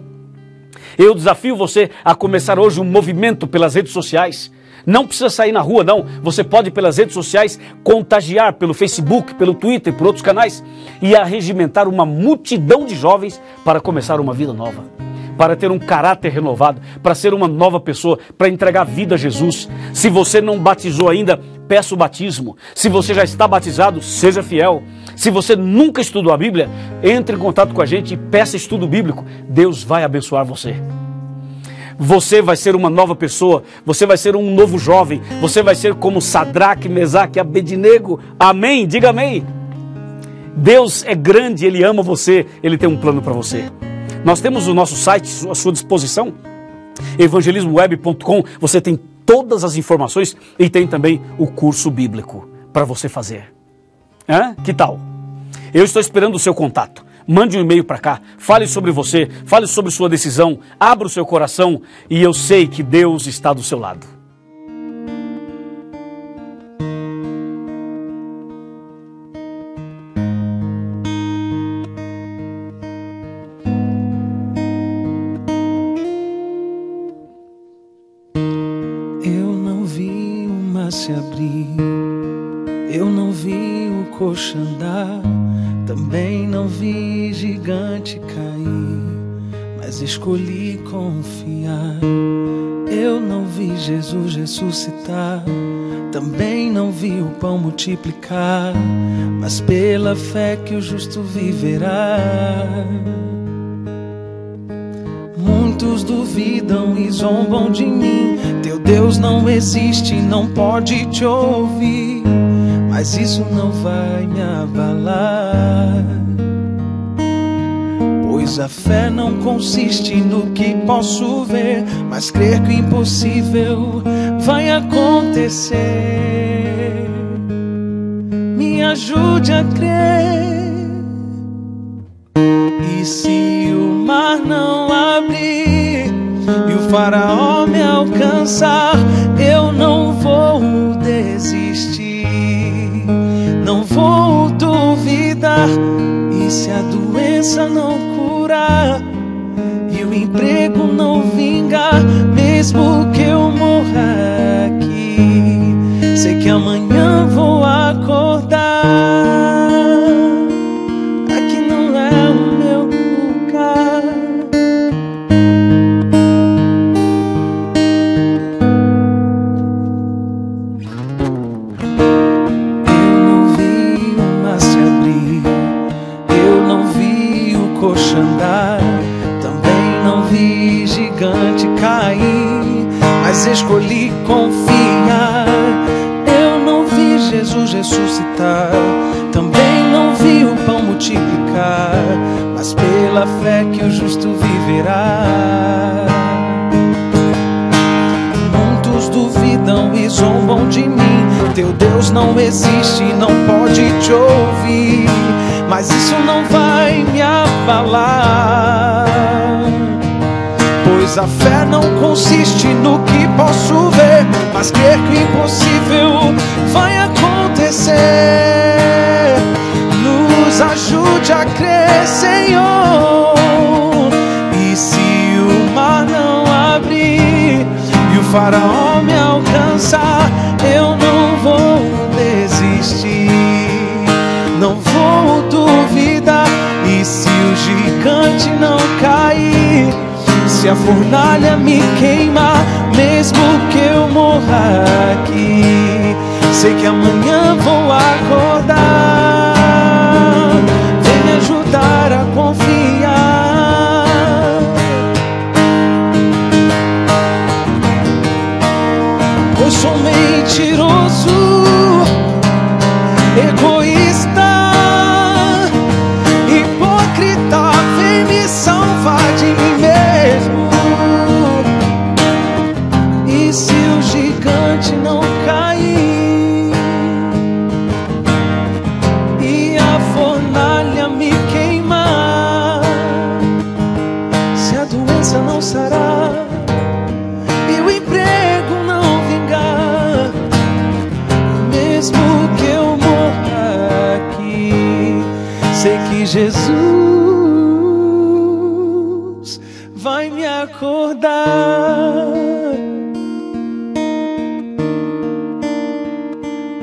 Eu desafio você a começar hoje um movimento pelas redes sociais. Não precisa sair na rua, não. Você pode, pelas redes sociais, contagiar pelo Facebook, pelo Twitter, por outros canais, e arregimentar uma multidão de jovens para começar uma vida nova. Para ter um caráter renovado, para ser uma nova pessoa, para entregar a vida a Jesus. Se você não batizou ainda, peça o batismo. Se você já está batizado, seja fiel. Se você nunca estudou a Bíblia, entre em contato com a gente e peça estudo bíblico. Deus vai abençoar você. Você vai ser uma nova pessoa, você vai ser um novo jovem, você vai ser como Sadraque, Mesaque e Abednego. Amém? Diga amém. Deus é grande, Ele ama você, Ele tem um plano para você. Nós temos o nosso site à sua disposição, evangelismoweb.com. Você tem todas as informações e tem também o curso bíblico para você fazer. Que tal? Eu estou esperando o seu contato. Mande um e-mail para cá, fale sobre você, fale sobre sua decisão, abra o seu coração e eu sei que Deus está do seu lado. Eu não vi o mar se abrir, eu não vi o coxo andar, também não vi gigante cair, mas escolhi confiar. Eu não vi Jesus ressuscitar, também não vi o pão multiplicar, mas pela fé que o justo viverá. Muitos duvidam e zombam de mim, teu Deus não existe, não pode te ouvir, mas isso não vai me abalar. Pois a fé não consiste no que posso ver, mas crer que o impossível vai acontecer. Me ajude a crer. E se o mar não abrir e o faraó me alcançar, eu não vou desistir, não vou duvidar. E se a doença não curar e o emprego não vingar, mesmo que eu morra aqui, sei que amanhã vou acordar. Aqui não é o meu lugar. Eu não vi o mar se abrir, eu não vi o coxo andar, também não vi gigante cair, mas escolhi confiar. Eu não vi Jesus ressuscitar, também não vi o pão multiplicar, mas pela fé que o justo viverá. Muitos duvidam e zombam de mim, teu Deus não existe, não pode te ouvir, mas isso não vai me abalar. Pois a fé não consiste no que posso ver, mas crer que o impossível vai acontecer. Nos ajude a crer, Senhor. E se o mar não abrir e o faraó me alcançar, eu não vou desistir, não vou duvidar. E se o gigante não cair, se a fornalha me queimar, mesmo que eu morra aqui, sei que amanhã vou acordar. Vem me ajudar a confiar. Pois sou mentiroso, egoísta, hipócrita. Vem me salvar de mim mesmo. E se o gigante não cair e a fornalha me queimar, se a doença não sarar e o emprego não vingar, mesmo que eu morra aqui, sei que Jesus vai me acordar.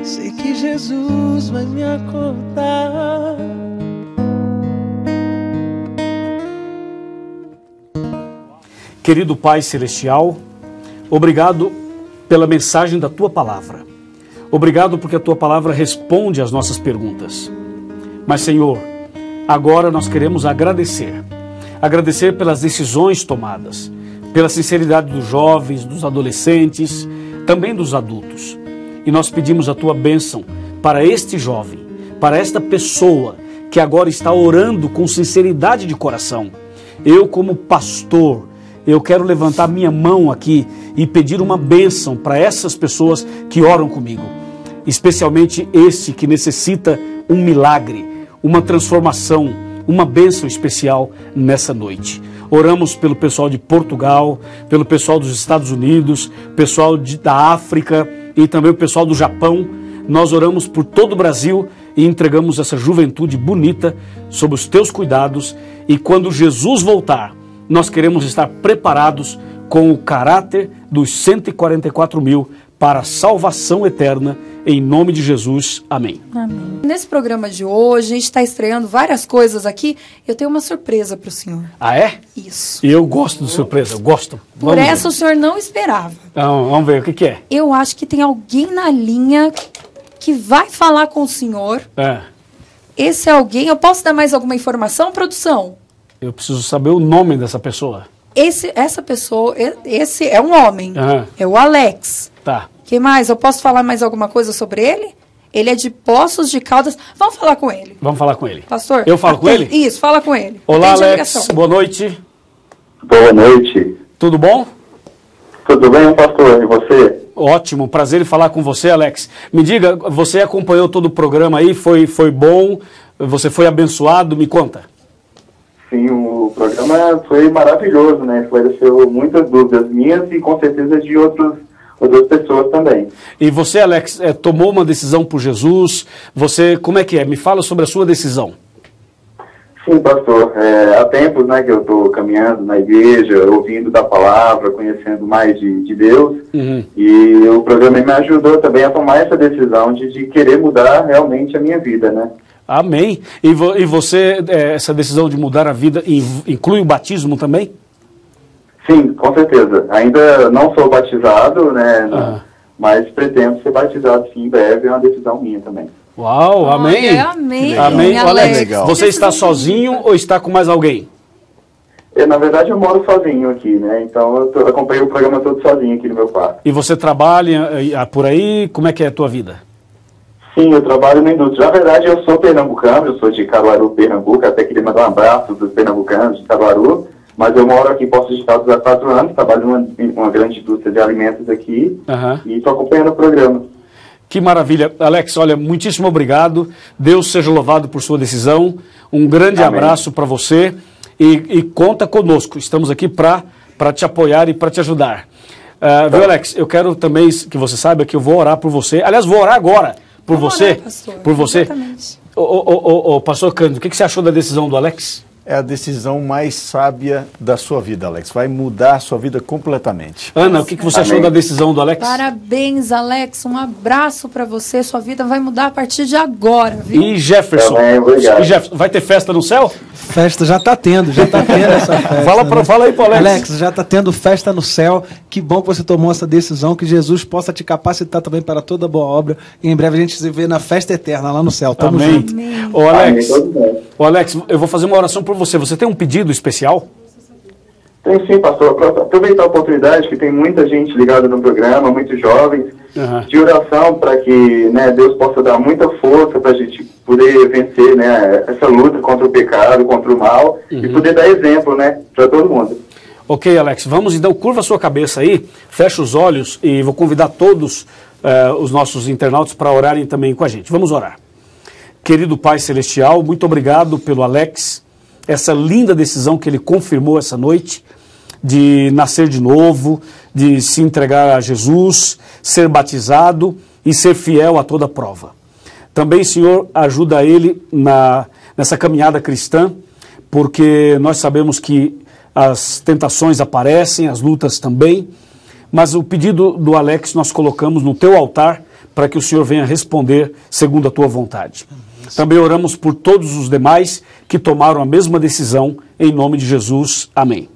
Sei que Jesus vai me acordar. Querido Pai Celestial, obrigado pela mensagem da Tua Palavra. Obrigado porque a Tua Palavra responde às nossas perguntas. Mas, Senhor, agora nós queremos agradecer. Agradecer pelas decisões tomadas, pela sinceridade dos jovens, dos adolescentes, também dos adultos. E nós pedimos a Tua bênção para este jovem, para esta pessoa que agora está orando com sinceridade de coração. Eu, como pastor, eu quero levantar minha mão aqui e pedir uma bênção para essas pessoas que oram comigo. Especialmente esse que necessita um milagre, uma transformação, uma bênção especial nessa noite. Oramos pelo pessoal de Portugal, pelo pessoal dos Estados Unidos, pessoal da África e também o pessoal do Japão. Nós oramos por todo o Brasil e entregamos essa juventude bonita sob os teus cuidados. E quando Jesus voltar, nós queremos estar preparados com o caráter dos 144 mil para a salvação eterna, em nome de Jesus. Amém. Amém. Nesse programa de hoje, a gente está estreando várias coisas aqui. Eu tenho uma surpresa para o senhor. Ah, é? Isso. Eu gosto de surpresa, eu gosto. Por essa o senhor não esperava. Então, vamos ver, o que é? Eu acho que tem alguém na linha que vai falar com o senhor. É. Esse alguém, eu posso dar mais alguma informação, produção? Eu preciso saber o nome dessa pessoa. Essa pessoa, esse é um homem. Aham. É o Alex. Tá. Quem mais? Eu posso falar mais alguma coisa sobre ele? Ele é de Poços de Caldas. Vamos falar com ele. Vamos falar com ele. Pastor? Eu falo com ele? Isso, fala com ele. Olá, Atende a Alex. ligação. Boa noite. Boa noite. Tudo bom? Tudo bem, pastor? E você? Ótimo, prazer em falar com você, Alex. Me diga, você acompanhou todo o programa aí? Foi bom? Você foi abençoado? Me conta. Sim, o programa foi maravilhoso, né? Esclareceu muitas dúvidas minhas e com certeza de outras pessoas também. E você, Alex, tomou uma decisão por Jesus? Você, como é que é? Me fala sobre a sua decisão. Sim, pastor. Há tempos, né, que eu estou caminhando na igreja, ouvindo da palavra, conhecendo mais de Deus. Uhum. E o programa me ajudou também a tomar essa decisão de querer mudar realmente a minha vida, né? Amém. E você, essa decisão de mudar a vida, inclui o batismo também? Sim, com certeza. Ainda não sou batizado, né? Mas pretendo ser batizado sim em breve, é uma decisão minha também. Uau, amém. Amém. Amém. Alex. Legal. Você está sozinho ou está com mais alguém? Na verdade, eu moro sozinho aqui, né? Então, eu acompanho o programa todo sozinho aqui no meu quarto. E você trabalha por aí? Como é que é a tua vida? Sim, eu trabalho na indústria. Na verdade, eu sou pernambucano, eu sou de Caruaru, Pernambuco. Até queria mandar um abraço dos pernambucanos de Caruaru. Mas eu moro aqui em Poços de Caldas há 4 anos, trabalho numa grande indústria de alimentos aqui. E estou acompanhando o programa. Que maravilha. Alex, olha, muitíssimo obrigado. Deus seja louvado por sua decisão. Um grande abraço para você. E conta conosco. Estamos aqui para te apoiar e para te ajudar. Viu, Alex? Eu quero também que você saiba que eu vou orar por você. Aliás, vou orar agora por você. Pastor. Por você. Exatamente. Pastor Cândido, o que você achou da decisão do Alex? é a decisão mais sábia da sua vida, Alex. Vai mudar a sua vida completamente. Ana, o que você achou da decisão do Alex? Parabéns, Alex. Um abraço para você. Sua vida vai mudar a partir de agora, viu? E Jefferson? Obrigado. E Jefferson, vai ter festa no céu? Festa já tá tendo essa festa. Fala aí pro Alex. Alex, já tá tendo festa no céu. Que bom que você tomou essa decisão, que Jesus possa te capacitar também para toda boa obra. E em breve a gente se vê na festa eterna lá no céu. Tamo junto. Ô Alex, eu vou fazer uma oração por você. Você tem um pedido especial? Tem sim, pastor. Para aproveitar a oportunidade que tem muita gente ligada no programa, muitos jovens, de oração para que, né, Deus possa dar muita força para a gente poder vencer, né, essa luta contra o pecado, contra o mal, e poder dar exemplo, né, para todo mundo. Ok, Alex, vamos então, curva a sua cabeça aí, fecha os olhos e vou convidar todos os nossos internautas para orarem também com a gente. Vamos orar. Querido Pai Celestial, muito obrigado pelo Alex, essa linda decisão que ele confirmou essa noite, de nascer de novo, de se entregar a Jesus, ser batizado e ser fiel a toda prova. Também, Senhor, ajuda ele nessa caminhada cristã, porque nós sabemos que as tentações aparecem, as lutas também, mas o pedido do Alex nós colocamos no teu altar para que o Senhor venha responder segundo a tua vontade. Também oramos por todos os demais que tomaram a mesma decisão, em nome de Jesus. Amém.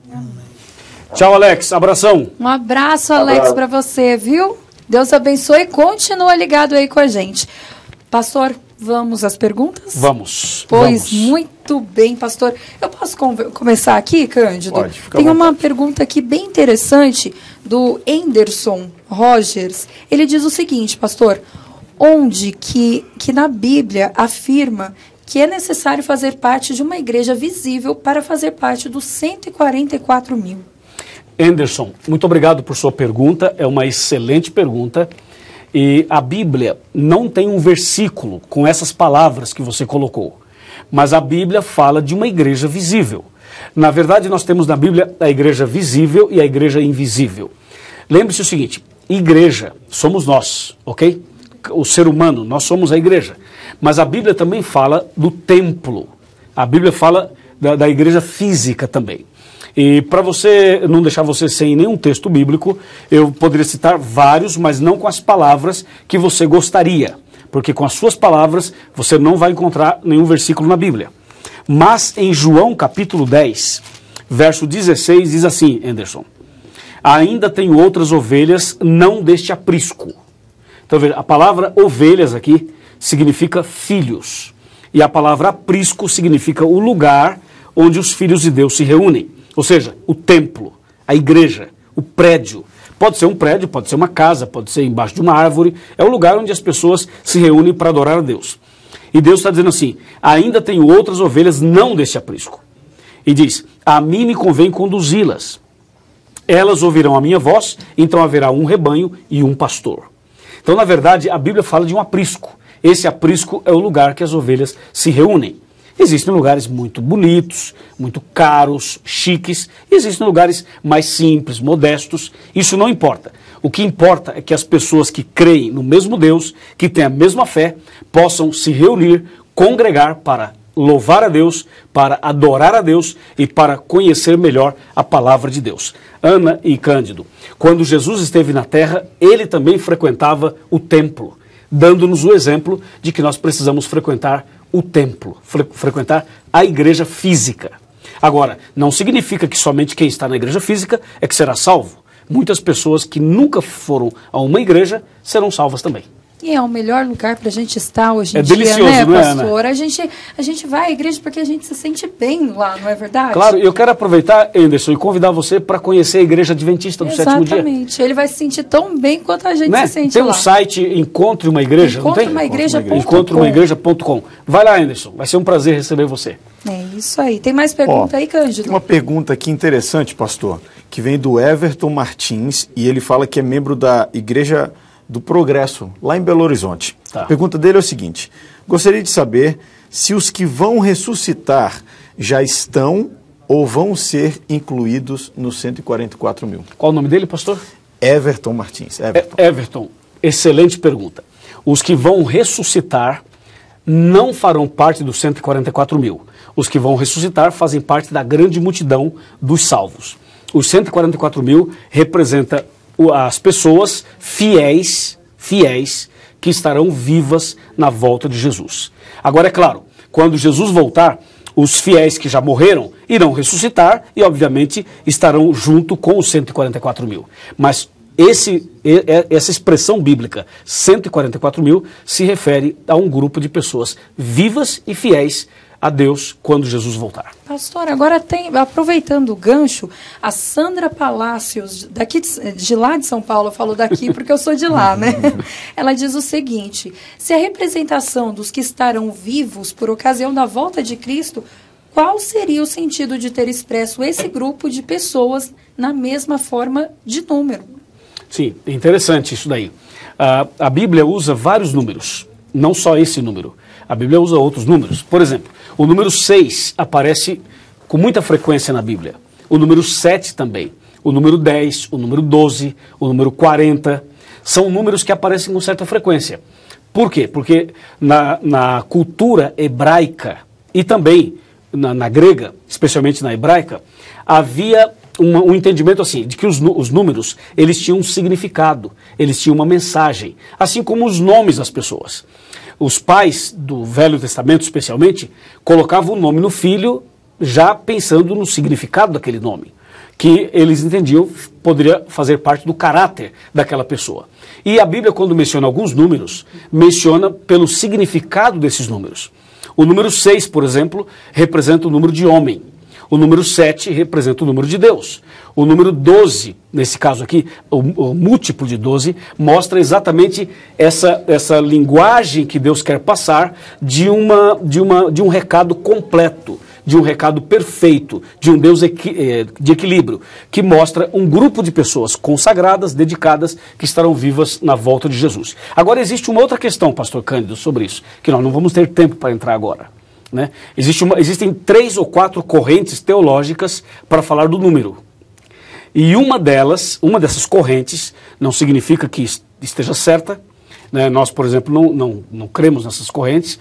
Tchau, Alex. Abração. Um abraço, Alex, para você, viu? Deus abençoe e continua ligado aí com a gente. Pastor, vamos às perguntas? Vamos. Pois, muito bem, pastor. Eu posso começar aqui, Cândido? Pode, fica à Tem uma vontade. pergunta aqui bem interessante do Anderson Rogers. Ele diz o seguinte, pastor, onde que na Bíblia afirma que é necessário fazer parte de uma igreja visível para fazer parte dos 144 mil? Anderson, muito obrigado por sua pergunta, é uma excelente pergunta. E a Bíblia não tem um versículo com essas palavras que você colocou, mas a Bíblia fala de uma igreja visível. Na verdade, nós temos na Bíblia a igreja visível e a igreja invisível. Lembre-se o seguinte, igreja somos nós, ok? O ser humano, nós somos a igreja. Mas a Bíblia também fala do templo. A Bíblia fala da igreja física também. E para você não deixar você sem nenhum texto bíblico, eu poderia citar vários, mas não com as palavras que você gostaria. Porque com as suas palavras você não vai encontrar nenhum versículo na Bíblia. Mas em João capítulo 10, verso 16, diz assim, Anderson: ainda tenho outras ovelhas, não deste aprisco. Então veja, a palavra ovelhas aqui significa filhos. E a palavra aprisco significa o lugar onde os filhos de Deus se reúnem. Ou seja, o templo, a igreja, o prédio. Pode ser um prédio, pode ser uma casa, pode ser embaixo de uma árvore. É o lugar onde as pessoas se reúnem para adorar a Deus. E Deus está dizendo assim, ainda tenho outras ovelhas, não deste aprisco. E diz, a mim me convém conduzi-las. Elas ouvirão a minha voz, então haverá um rebanho e um pastor. Então, na verdade, a Bíblia fala de um aprisco. Esse aprisco é o lugar que as ovelhas se reúnem. Existem lugares muito bonitos, muito caros, chiques, e existem lugares mais simples, modestos. Isso não importa. O que importa é que as pessoas que creem no mesmo Deus, que têm a mesma fé, possam se reunir, congregar para louvar a Deus, para adorar a Deus e para conhecer melhor a palavra de Deus. Ana e Cândido, quando Jesus esteve na terra, ele também frequentava o templo, dando-nos o exemplo de que nós precisamos frequentar o templo, frequentar a igreja física. Agora, não significa que somente quem está na igreja física é que será salvo. Muitas pessoas que nunca foram a uma igreja serão salvas também. E é o melhor lugar para a gente estar hoje em dia, delicioso, né, não é, pastor? A gente vai à igreja porque a gente se sente bem lá, não é verdade? Claro, eu quero aproveitar, Anderson, e convidar você para conhecer a Igreja Adventista do Sétimo Dia. Exatamente, ele vai se sentir tão bem quanto a gente se sente tem lá. Tem um site Encontre uma Igreja, não tem? Encontreumaigreja.com. Vai lá, Anderson, vai ser um prazer receber você. É isso aí. Tem mais pergunta aí, Cândido? Tem uma pergunta aqui interessante, pastor, que vem do Everton Martins, e ele fala que é membro da Igreja do Progresso, lá em Belo Horizonte. Tá. A pergunta dele é o seguinte: gostaria de saber se os que vão ressuscitar já estão ou vão ser incluídos nos 144 mil. Qual o nome dele, pastor? Everton Martins. Everton, excelente pergunta. Os que vão ressuscitar não farão parte dos 144 mil. Os que vão ressuscitar fazem parte da grande multidão dos salvos. Os 144 mil representa as pessoas fiéis que estarão vivas na volta de Jesus. Agora, é claro, quando Jesus voltar, os fiéis que já morreram irão ressuscitar e, obviamente, estarão junto com os 144 mil. Mas essa expressão bíblica, 144 mil, se refere a um grupo de pessoas vivas e fiéis a Deus quando Jesus voltar. Pastor, agora aproveitando o gancho, a Sandra Palácios, daqui de lá de São Paulo, eu falo daqui porque eu sou de lá, né? Ela diz o seguinte: se a representação dos que estarão vivos por ocasião da volta de Cristo, qual seria o sentido de ter expresso esse grupo de pessoas na mesma forma de número? Sim, é interessante isso daí. A Bíblia usa vários números, não só esse número. A Bíblia usa outros números. Por exemplo, o número 6 aparece com muita frequência na Bíblia. O número 7 também. O número 10, o número 12, o número 40. São números que aparecem com certa frequência. Por quê? Porque na cultura hebraica e também na grega, especialmente na hebraica, havia um entendimento assim, de que os números, eles tinham um significado, eles tinham uma mensagem, assim como os nomes das pessoas. Os pais do Velho Testamento, especialmente, colocavam o nome no filho já pensando no significado daquele nome, que eles entendiam poderia fazer parte do caráter daquela pessoa. E a Bíblia, quando menciona alguns números, menciona pelo significado desses números. O número 6, por exemplo, representa o número de homem. O número 7 representa o número de Deus. O número 12, nesse caso aqui, o múltiplo de 12, mostra exatamente essa linguagem que Deus quer passar de um recado completo, de um recado perfeito, de um Deus de equilíbrio, que mostra um grupo de pessoas consagradas, dedicadas, que estarão vivas na volta de Jesus. Agora existe uma outra questão, pastor Cândido, sobre isso, que nós não vamos ter tempo para entrar agora. Né? Existem 3 ou 4 correntes teológicas para falar do número. E uma dessas correntes, não significa que esteja certa, né? Nós, por exemplo, não cremos nessas correntes,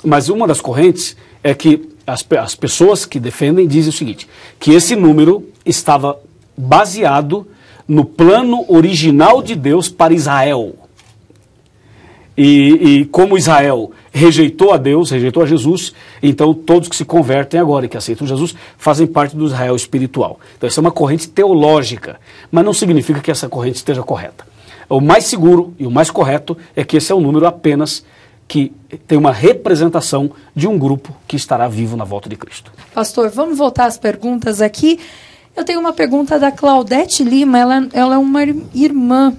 mas uma das correntes é que as pessoas que defendem dizem o seguinte, que esse número estava baseado no plano original de Deus para Israel. E como Israel rejeitou a Deus, rejeitou a Jesus, então todos que se convertem agora e que aceitam Jesus fazem parte do Israel espiritual. Então essa é uma corrente teológica, mas não significa que essa corrente esteja correta. O mais seguro e o mais correto é que esse é um número apenas que tem uma representação de um grupo que estará vivo na volta de Cristo. Pastor, vamos voltar às perguntas aqui. Eu tenho uma pergunta da Claudete Lima, ela é uma irmã.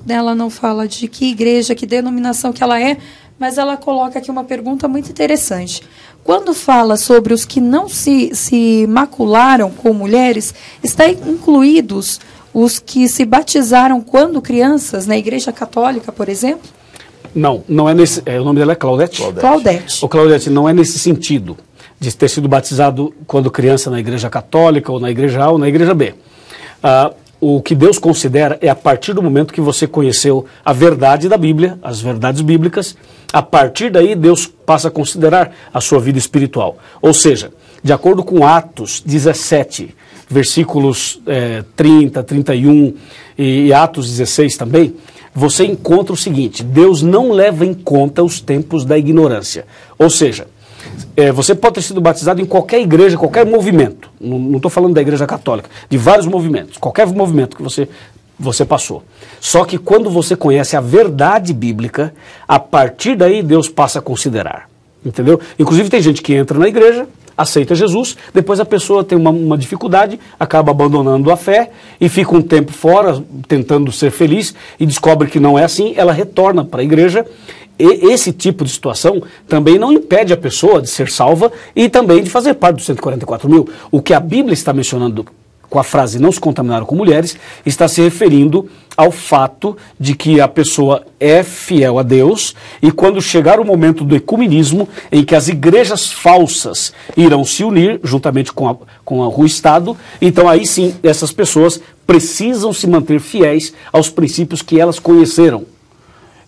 Ela não fala de que igreja, que denominação que ela é, mas ela coloca aqui uma pergunta muito interessante. Quando fala sobre os que não se macularam com mulheres, está incluídos os que se batizaram quando crianças, na Igreja Católica, por exemplo? Não é nesse... o nome dela é Claudete? Claudete. Claudete, não é nesse sentido, de ter sido batizado quando criança na Igreja Católica, ou na Igreja A, ou na Igreja B. O que Deus considera é a partir do momento que você conheceu a verdade da Bíblia, as verdades bíblicas, a partir daí Deus passa a considerar a sua vida espiritual. Ou seja, de acordo com Atos 17, versículos 30, 31 e Atos 16 também, você encontra o seguinte: Deus não leva em conta os tempos da ignorância. Ou seja, você pode ter sido batizado em qualquer igreja, qualquer movimento. Não estou falando da Igreja Católica, de vários movimentos, qualquer movimento que você passou. Só que quando você conhece a verdade bíblica, a partir daí Deus passa a considerar. Entendeu? Inclusive tem gente que entra na igreja, aceita Jesus, depois a pessoa tem uma dificuldade, acaba abandonando a fé e fica um tempo fora, tentando ser feliz, e descobre que não é assim, ela retorna para a igreja. E esse tipo de situação também não impede a pessoa de ser salva e também de fazer parte dos 144 mil. O que a Bíblia está mencionando com a frase não se contaminaram com mulheres, está se referindo ao fato de que a pessoa é fiel a Deus e quando chegar o momento do ecumenismo, em que as igrejas falsas irão se unir juntamente com o Estado, então aí sim essas pessoas precisam se manter fiéis aos princípios que elas conheceram.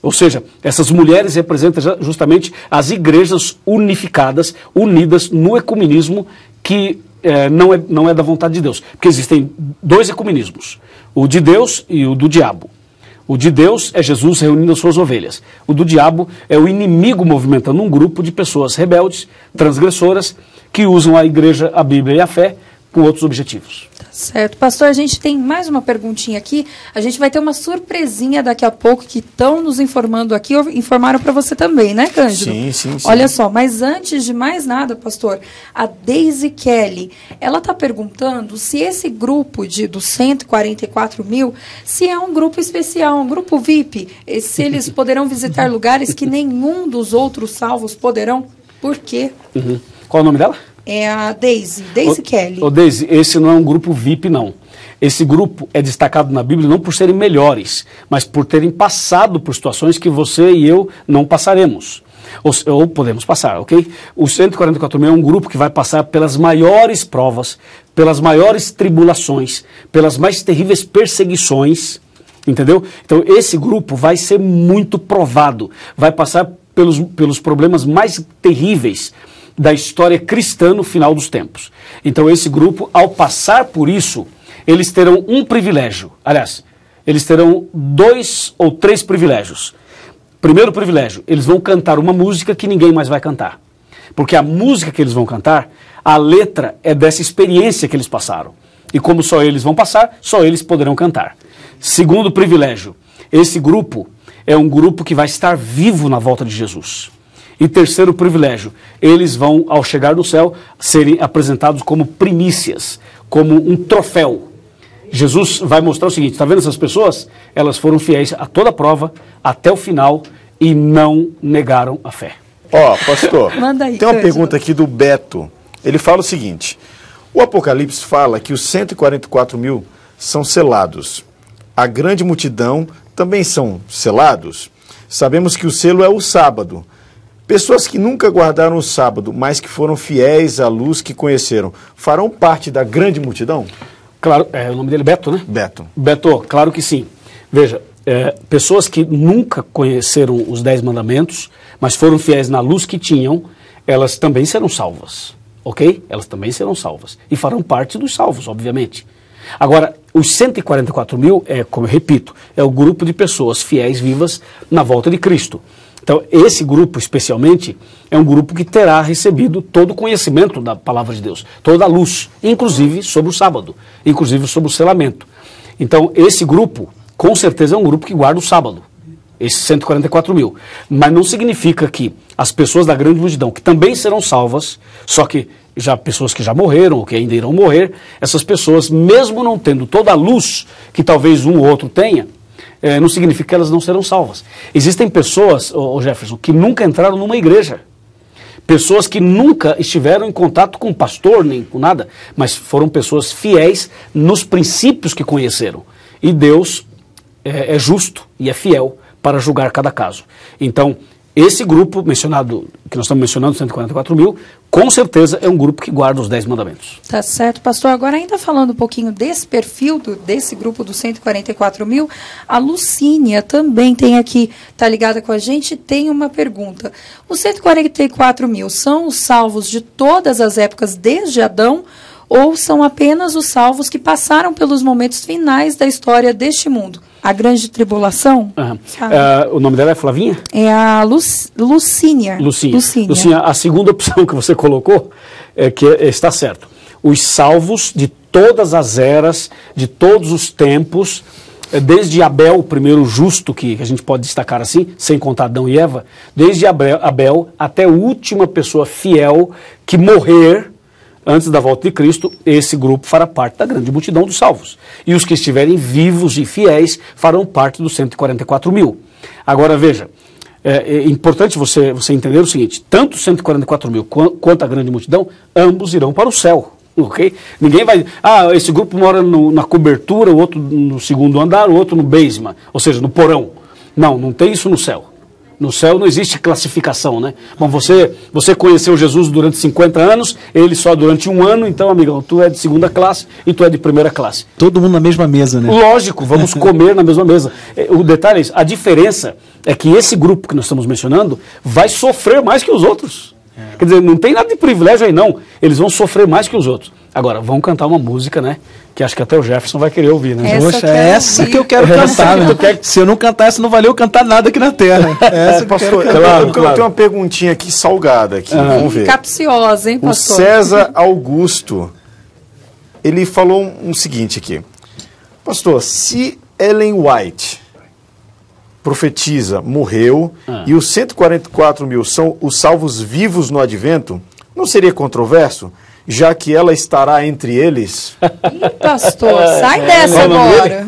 Ou seja, essas mulheres representam justamente as igrejas unificadas, unidas no ecumenismo que não é da vontade de Deus. Porque existem dois ecumenismos, o de Deus e o do diabo. O de Deus é Jesus reunindo as suas ovelhas. O do diabo é o inimigo movimentando um grupo de pessoas rebeldes, transgressoras, que usam a igreja, a Bíblia e a fé com outros objetivos. Tá certo. Pastor, a gente tem mais uma perguntinha aqui. A gente vai ter uma surpresinha daqui a pouco que estão nos informando aqui. Informaram para você também, né, Cândido? Sim. Olha só, mas antes de mais nada, pastor, a Daisy Kelly, ela está perguntando se esse grupo dos 144 mil, se é um grupo especial, um grupo VIP, se eles poderão visitar lugares que nenhum dos outros salvos poderão. Por quê? Uhum. Qual é o nome dela? É a Daisy Kelly. Daisy, esse não é um grupo VIP, não. Esse grupo é destacado na Bíblia não por serem melhores, mas por terem passado por situações que você e eu não passaremos. Ou podemos passar, ok? O 144 mil é um grupo que vai passar pelas maiores provas, pelas maiores tribulações, pelas mais terríveis perseguições, entendeu? Então esse grupo vai ser muito provado, vai passar pelos problemas mais terríveis da história cristã no final dos tempos. Então esse grupo, ao passar por isso, eles terão um privilégio. Aliás, eles terão 2 ou 3 privilégios. Primeiro privilégio, eles vão cantar uma música que ninguém mais vai cantar. Porque a música que eles vão cantar, a letra é dessa experiência que eles passaram. E como só eles vão passar, só eles poderão cantar. Segundo privilégio, esse grupo é um grupo que vai estar vivo na volta de Jesus. E terceiro privilégio, eles vão, ao chegar no céu, serem apresentados como primícias, como um troféu. Jesus vai mostrar o seguinte, está vendo essas pessoas? Elas foram fiéis a toda a prova, até o final, e não negaram a fé. Pastor, tem uma pergunta aqui do Beto. Ele fala o seguinte, o Apocalipse fala que os 144 mil são selados. A grande multidão também são selados? Sabemos que o selo é o sábado. Pessoas que nunca guardaram o sábado, mas que foram fiéis à luz que conheceram, farão parte da grande multidão? Claro, o nome dele é Beto, né? Beto, claro que sim. Veja, pessoas que nunca conheceram os 10 mandamentos, mas foram fiéis na luz que tinham, elas também serão salvas, ok? Elas também serão salvas. E farão parte dos salvos, obviamente. Agora, os 144 mil, como eu repito, é o grupo de pessoas fiéis vivas na volta de Cristo. Então, esse grupo, especialmente, é um grupo que terá recebido todo o conhecimento da palavra de Deus, toda a luz, inclusive sobre o sábado, inclusive sobre o selamento. Então, esse grupo, com certeza, é um grupo que guarda o sábado, esses 144 mil. Mas não significa que as pessoas da grande multidão, que também serão salvas, só que pessoas que já morreram ou que ainda irão morrer, essas pessoas, mesmo não tendo toda a luz que talvez um ou outro tenha, não significa que elas não serão salvas. Existem pessoas, Jefferson, que nunca entraram numa igreja. Pessoas que nunca estiveram em contato com um pastor, nem com nada, mas foram pessoas fiéis nos princípios que conheceram. E Deus é justo e é fiel para julgar cada caso. Então, esse grupo mencionado, que nós estamos mencionando, 144 mil, com certeza é um grupo que guarda os 10 mandamentos. Tá certo, pastor. Agora, ainda falando um pouquinho desse perfil, desse grupo dos 144 mil, a Lucínia também tem aqui, está ligada com a gente, tem uma pergunta. Os 144 mil são os salvos de todas as épocas desde Adão, ou são apenas os salvos que passaram pelos momentos finais da história deste mundo? A grande tribulação? O nome dela é Flavinha? É a Lucínia. Lucínia, a segunda opção que você colocou está certo. Os salvos de todas as eras, de todos os tempos, desde Abel, o primeiro justo, que a gente pode destacar assim, sem contar Adão e Eva, desde Abel até a última pessoa fiel que morrer antes da volta de Cristo, esse grupo fará parte da grande multidão dos salvos. E os que estiverem vivos e fiéis farão parte dos 144 mil. Agora, veja, é importante você entender o seguinte, tanto os 144 mil quanto a grande multidão, ambos irão para o céu. Okay? Ninguém vai... esse grupo mora na cobertura, o outro no segundo andar, o outro no basement, ou seja, no porão. Não tem isso no céu. No céu não existe classificação, né? Bom, você conheceu Jesus durante 50 anos, ele só durante 1 ano, então, amigão, tu é de 2ª classe e tu é de 1ª classe. Todo mundo na mesma mesa, né? Lógico, vamos comer na mesma mesa. O detalhe é isso, a diferença é que esse grupo que nós estamos mencionando vai sofrer mais que os outros. Quer dizer, não tem nada de privilégio aí não, eles vão sofrer mais que os outros. Agora, vão cantar uma música, né? Que acho que até o Jefferson vai querer ouvir, né? Essa que eu quero cantar, né? Se eu não cantar essa, não valeu cantar nada aqui na Terra. Essa pastor, eu tenho uma perguntinha aqui salgada aqui, vamos ver. Capciosa, hein, pastor? O César Augusto, ele falou o seguinte aqui. Pastor, se Ellen White profetiza, morreu, e os 144 mil são os salvos vivos no advento, não seria controverso? Já que ela estará entre eles. Ih, pastor, sai dessa agora.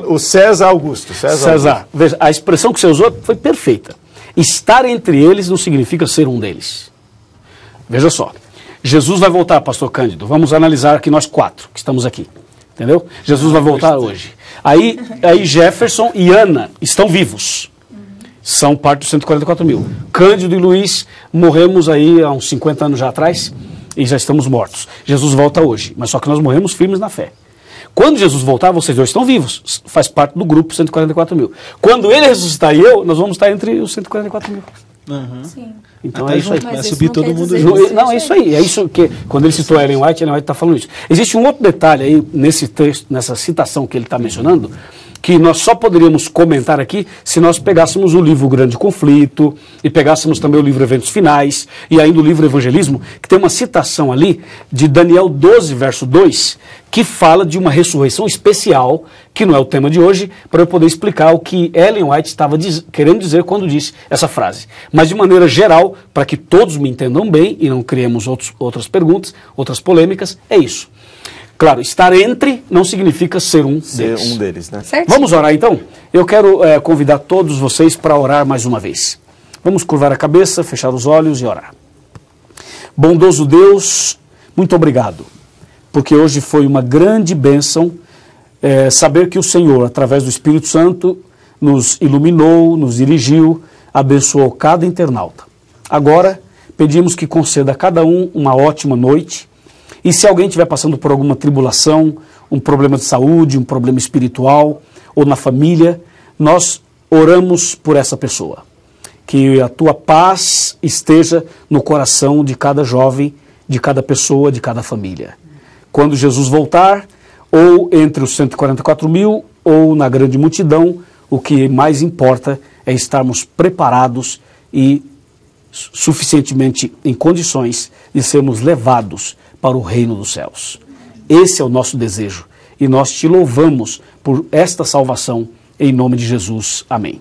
O César Augusto. César, veja, a expressão que você usou foi perfeita. Estar entre eles não significa ser um deles. Veja só. Jesus vai voltar, pastor Cândido. Vamos analisar aqui nós 4 que estamos aqui. Entendeu? Jesus vai voltar hoje. Aí Jefferson e Ana estão vivos. São parte dos 144 mil. Cândido e Luiz morremos aí há uns 50 anos já atrás. E já estamos mortos. Jesus volta hoje, mas só que nós morremos firmes na fé. Quando Jesus voltar, vocês dois estão vivos, faz parte do grupo 144 mil. Quando ele ressuscitar e eu, nós vamos estar entre os 144 mil. Sim. Então é isso aí. Vai subir todo mundo junto. Não, é isso aí. É isso que, quando ele citou Ellen White está falando isso. Existe um outro detalhe aí, nesse texto, nessa citação que ele está mencionando, que nós só poderíamos comentar aqui se nós pegássemos o livro Grande Conflito e pegássemos também o livro Eventos Finais e ainda o livro Evangelismo, que tem uma citação ali de Daniel 12, verso 2, que fala de uma ressurreição especial, que não é o tema de hoje, para eu poder explicar o que Ellen White estava querendo dizer quando disse essa frase. Mas de maneira geral, para que todos me entendam bem e não criemos outras perguntas, outras polêmicas, é isso. Claro, estar entre não significa ser um deles. Ser um deles, né? Certinho. Vamos orar então? Eu quero convidar todos vocês para orar mais uma vez. Vamos curvar a cabeça, fechar os olhos e orar. Bondoso Deus, muito obrigado, porque hoje foi uma grande bênção saber que o Senhor, através do Espírito Santo, nos iluminou, nos dirigiu, abençoou cada internauta. Agora, pedimos que conceda a cada um uma ótima noite. E se alguém estiver passando por alguma tribulação, um problema de saúde, um problema espiritual ou na família, nós oramos por essa pessoa. Que a tua paz esteja no coração de cada jovem, de cada pessoa, de cada família. Quando Jesus voltar, ou entre os 144 mil, ou na grande multidão, o que mais importa é estarmos preparados e suficientemente em condições de sermos levados para o reino dos céus. Esse é o nosso desejo e nós te louvamos por esta salvação em nome de Jesus. Amém.